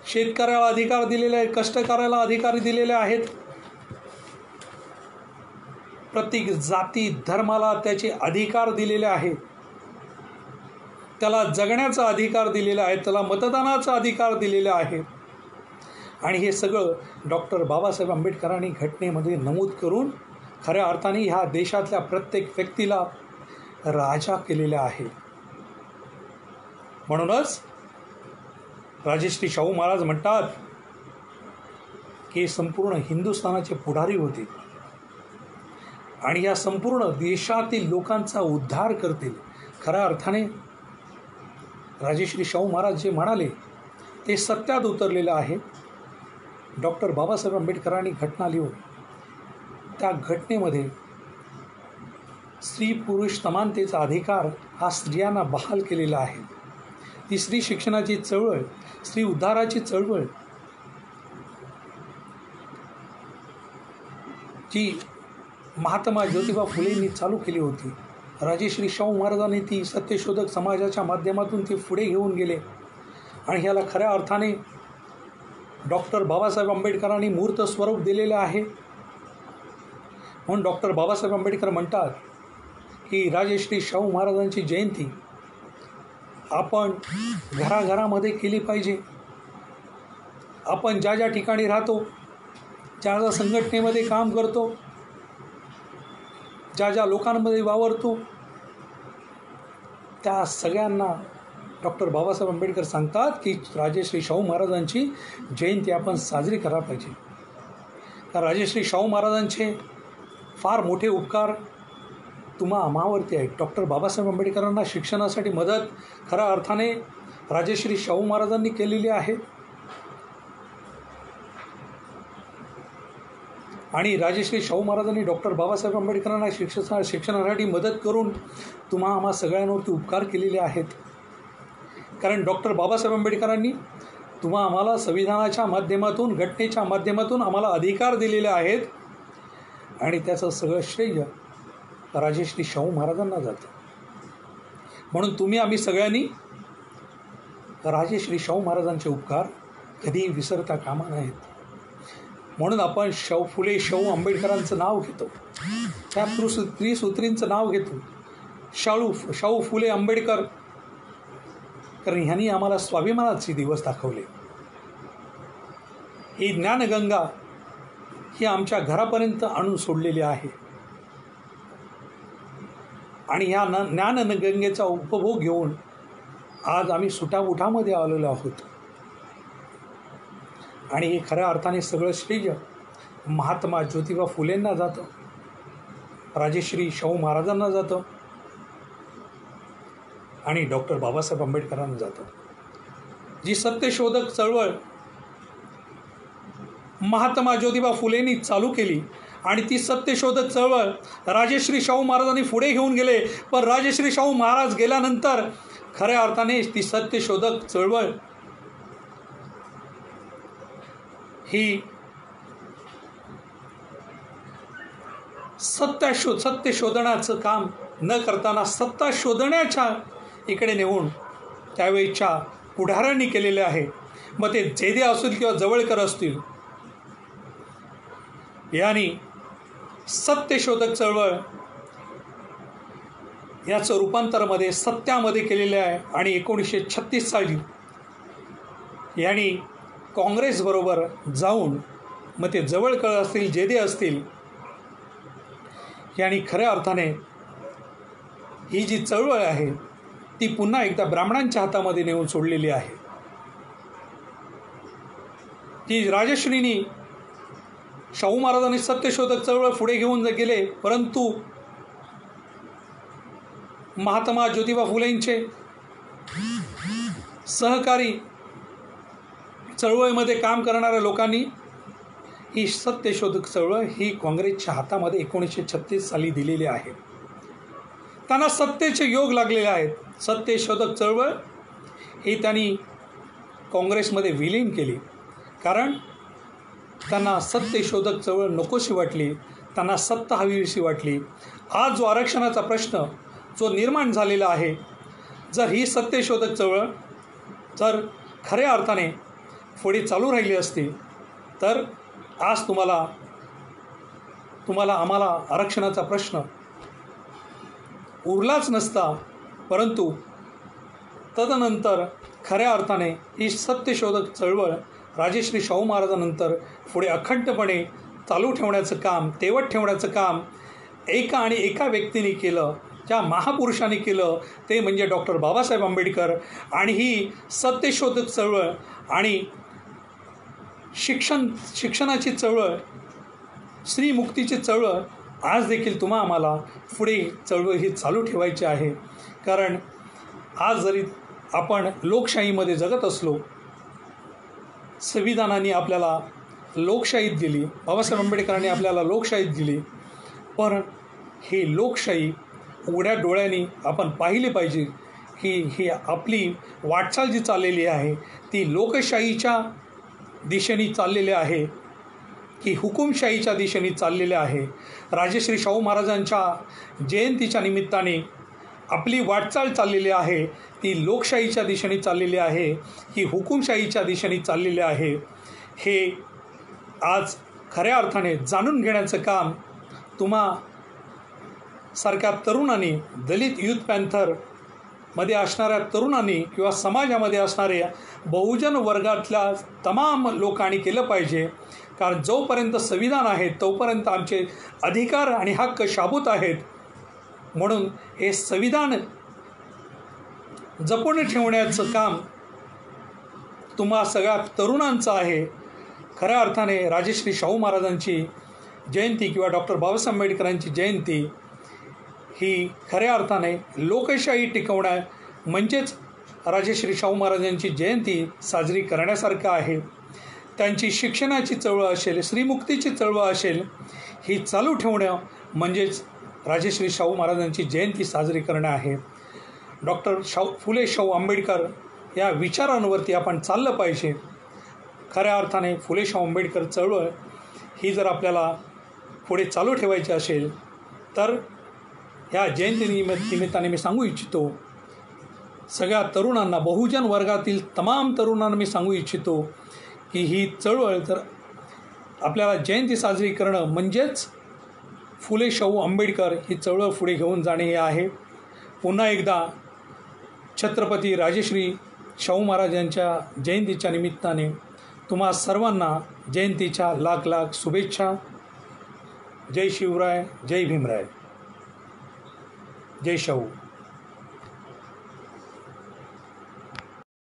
शेतकऱ्याला अधिकार दिलेले आहेत, कष्टकऱ्याला अधिकार दिलेले आहेत. प्रत्येक जाती धर्माला त्याचे अधिकार दिलेले आहेत. त्याला जगण्याचा अधिकार दिलेला आहे, त्याला मतदानाचा अधिकार दिलेला आहे. आणि हे सगळं डॉक्टर बाबासाहेब आंबेडकरांनी घटनेमध्ये नमूद करून खऱ्या अर्थाने ह्या देशातल्या प्रत्येक व्यक्तीला राजा केलेले आहे. म्हणूनच राजश्री शाहू महाराज म्हणतात की संपूर्ण हिंदुस्थानाचे पुढारी होते आणि या संपूर्ण देशातील लोकांचा उद्धार करतील. खऱ्या अर्थाने राजश्री शाहू महाराज जे म्हणाले ते सत्यात उतरलेलं आहे. डॉक्टर बाबासाहेब आंबेडकरांनी घटना लिहून त्या घटनेमध्ये स्त्री पुरुष समानतेचा अधिकार हा स्त्रियांना बहाल केलेला आहे. ती स्त्री शिक्षणाची चळवळ, स्त्री उद्धाराची चळवळ जी महात्मा ज्योतिबा फुलेंनी चालू केली होती, राजश्री शाहू महाराजांनी ती सत्यशोधक समाजाच्या माध्यमातून ती पुढे घेऊन गेले. आणि ह्याला खऱ्या अर्थाने डॉक्टर बाबासाहेब आंबेडकरांनी मूर्त स्वरूप दिलेले आहे. म्हणून डॉक्टर बाबासाहेब आंबेडकर म्हणतात की राजश्री शाहू महाराजांची जयंती आपण घराघरामध्ये केली पाहिजे. आपण ज्या ज्या ठिकाणी राहतो, ज्या ज्या संघटनेमध्ये काम करतो, ज्या ज्या लोकांमध्ये वावरतो, त्या सगळ्यांना डॉक्टर बाबासाहेब आंबेडकर सांगतात की राजश्री शाहू महाराजांची जयंती आपण साजरी करायला पाहिजे. कारण राजश्री शाहू महाराजांचे फार मोठे उपकार तुम्हा आम्हावरती आहेत. डॉक्टर बाबासाहेब आंबेडकरांना शिक्षणासाठी मदत खऱ्या अर्थाने राजश्री शाहू महाराजांनी केलेली आहे. आणि राजश्री शाहू महाराजांनी डॉक्टर बाबासाहेब आंबेडकरांना शिक्षणासाठी मदत करून तुम्हा आम्हा सगळ्यांवरती उपकार केलेले आहेत. कारण डॉक्टर बाबासाहेब आंबेडकरांनी तुम्हा आम्हाला संविधानाच्या माध्यमातून, घटनेच्या माध्यमातून आम्हाला अधिकार दिलेले आहेत. आणि त्याचं सगळं श्रेय राजश्री शाहू महाराजांना जातं. म्हणून तुम्ही आम्ही सगळ्यांनी राजश्री शाहू महाराजांचे उपकार कधीही विसरता कामा नाहीत. म्हणून आपण फुले शाहू आंबेडकरांचं नाव घेतो, त्या त्रिसूत्रींचं नाव घेतो, शाहू फुले आंबेडकर. कारण ह्यांनी आम्हाला स्वाभिमानाचे दिवस दाखवले. ही ज्ञानगंगा ही आमच्या घरापर्यंत आणून सोडलेली आहे. आणि ह्या ज्ञानगंगेचा उपभोग घेऊन आज आम्ही सुटाउठामध्ये आलेलो आहोत. आणि हे खऱ्या अर्थाने सगळं श्रेय महात्मा ज्योतिबा फुलेंना जातं, राजश्री शाहू महाराजांना जातं. आणि डॉक्टर बाबासाहेब आंबेडकरांना जातं. जी सत्यशोधक चळवळ महात्मा ज्योतिबा फुलेंनी चालू केली आणि ती सत्यशोधक चळवळ राजश्री शाहू महाराजांनी पुढे घेऊन गेले. पण राजश्री शाहू महाराज गेल्यानंतर खऱ्या अर्थाने ती सत्यशोधक चळवळ ही सत्य शोधण्याचं काम न करताना सत्ता शोधण्याच्या इकडे नेऊन त्यावेळीच्या पुढाऱ्यांनी केलेले आहे. मग ते जेदे असतील किंवा जवळकर असतील, यांनी सत्यशोधक चळवळ याचं रूपांतरामध्ये सत्यामध्ये केलेलं आहे. आणि 1936 साली यांनी काँग्रेसबरोबर जाऊन मग ते जवळकर असतील, जेदे असतील, यांनी खऱ्या अर्थाने ही जी चळवळ आहे ती पुन्हा एकदा ब्राह्मणांच्या हातामध्ये नेऊन सोडलेली आहे. ती राजश्रीनी शाहू महाराजांनी सत्यशोधक चळवळ पुढे घेऊन गेले, परंतु महात्मा ज्योतिबा फुलेंचे सहकारी चळवळीमध्ये काम करणाऱ्या लोकांनी ही सत्यशोधक चळवळ ही काँग्रेसच्या हातामध्ये 1936 साली दिलेली आहे. त्यांना सत्तेचे योग लागलेले आहेत. सत्यशोधक चळवळ ही त्यांनी काँग्रेसमध्ये विलीन केली, कारण त्यांना सत्यशोधक चळवळ नकोशी वाटली, त्यांना सत्ता हवीशी वाटली. आज जो आरक्षणाचा प्रश्न जो निर्माण झालेला आहे, जर ही सत्यशोधक चळवळ जर खऱ्या अर्थाने पुढे चालू राहिली असती तर आज आम्हाला आरक्षणाचा प्रश्न उरलाच नसता. परंतु तदनंतर खऱ्या अर्थाने ही सत्यशोधक चळवळ राजश्री शाहू महाराजांनंतर पुढे अखंडपणे चालू ठेवण्याचं काम, तेवत ठेवण्याचं काम एका व्यक्तीने केलं, ज्या महापुरुषाने केलं, ते म्हणजे डॉक्टर बाबासाहेब आंबेडकर. आणि ही सत्यशोधक चळवळ आणि शिक्षणाची चळवळ, स्त्रीमुक्तीची चळवळ आज देखील आम्हाला पुढे चळवळ ही चालू ठेवायची आहे. कारण आज जरी आपण लोकशाहीमध्ये जगत असलो, संविधानाने आपल्याला लोकशाहीत दिली, बाबासाहेब आंबेडकरांनी आपल्याला लोकशाहीत दिली, पण ही लोकशाही उघड्या डोळ्यांनी आपण पाहिली पाहिजे की ही आपली वाटचाल जी चाललेली आहे ती लोकशाहीच्या दिशेने चाललेले आहे की हुकुमशाहीच्या दिशेने चाललेले आहे. राजश्री शाहू महाराजांच्या जयंतीच्या निमित्ताने आपली वाटचाल चाललेली आहे ती लोकशाहीच्या दिशेने चाललेली आहे की हुकुमशाहीच्या दिशेने चाललेली आहे. हे आज खऱ्या अर्थाने जाणून घेण्याचं काम सारख्या तरुणांनी, दलित युथ पॅन्थरमध्ये असणाऱ्या तरुणांनी किंवा समाजामध्ये असणाऱ्या बहुजन वर्गातल्या तमाम लोकांनी केलं पाहिजे. कारण जोपर्यंत संविधान आहे तोपर्यंत आमचे अधिकार आणि हक्क शाबूत आहेत. म्हणून हे संविधान जपून ठेवण्याचं काम तुम्हा सगळ्या तरुणांचं आहे. खऱ्या अर्थाने राजश्री शाहू महाराजांची जयंती किंवा डॉक्टर बाबासाहेब आंबेडकरांची जयंती ही खऱ्या अर्थाने लोकशाही टिकवण्या म्हणजेच राजश्री शाहू महाराजांची जयंती साजरी करण्यासारखं आहे. त्यांची शिक्षणाची चळवळ असेल, स्त्रीमुक्तीची चळवळ असेल, ही चालू ठेवणं म्हणजेच राजश्री शाहू महाराजांची जयंती साजरी करणं आहे. डॉक्टर फुले शाहू आंबेडकर या विचारांवरती आपण चाललं पाहिजे. खऱ्या अर्थाने फुले शाहू आंबेडकर चळवळ ही जर आपल्याला पुढे चालू ठेवायची असेल तर ह्या जयंती निमित्ताने मी सांगू इच्छितो सगळ्या तरुणांना, बहुजन वर्गातील तमाम तरुणांना मी सांगू इच्छितो की ही चळवळ जर आपल्याला जयंती साजरी करणं म्हणजेच फुले शाहू आंबेडकर ही चळवळ पुढे घेऊन जाणे हे आहे. पुन्हा एकदा छत्रपती राजश्री शाहू महाराजांच्या जयंतीच्या निमित्ताने तुम्हा सर्वांना जयंतीच्या लाख लाख शुभेच्छा. जय शिवराय, जय भीमराय, जय शाहू.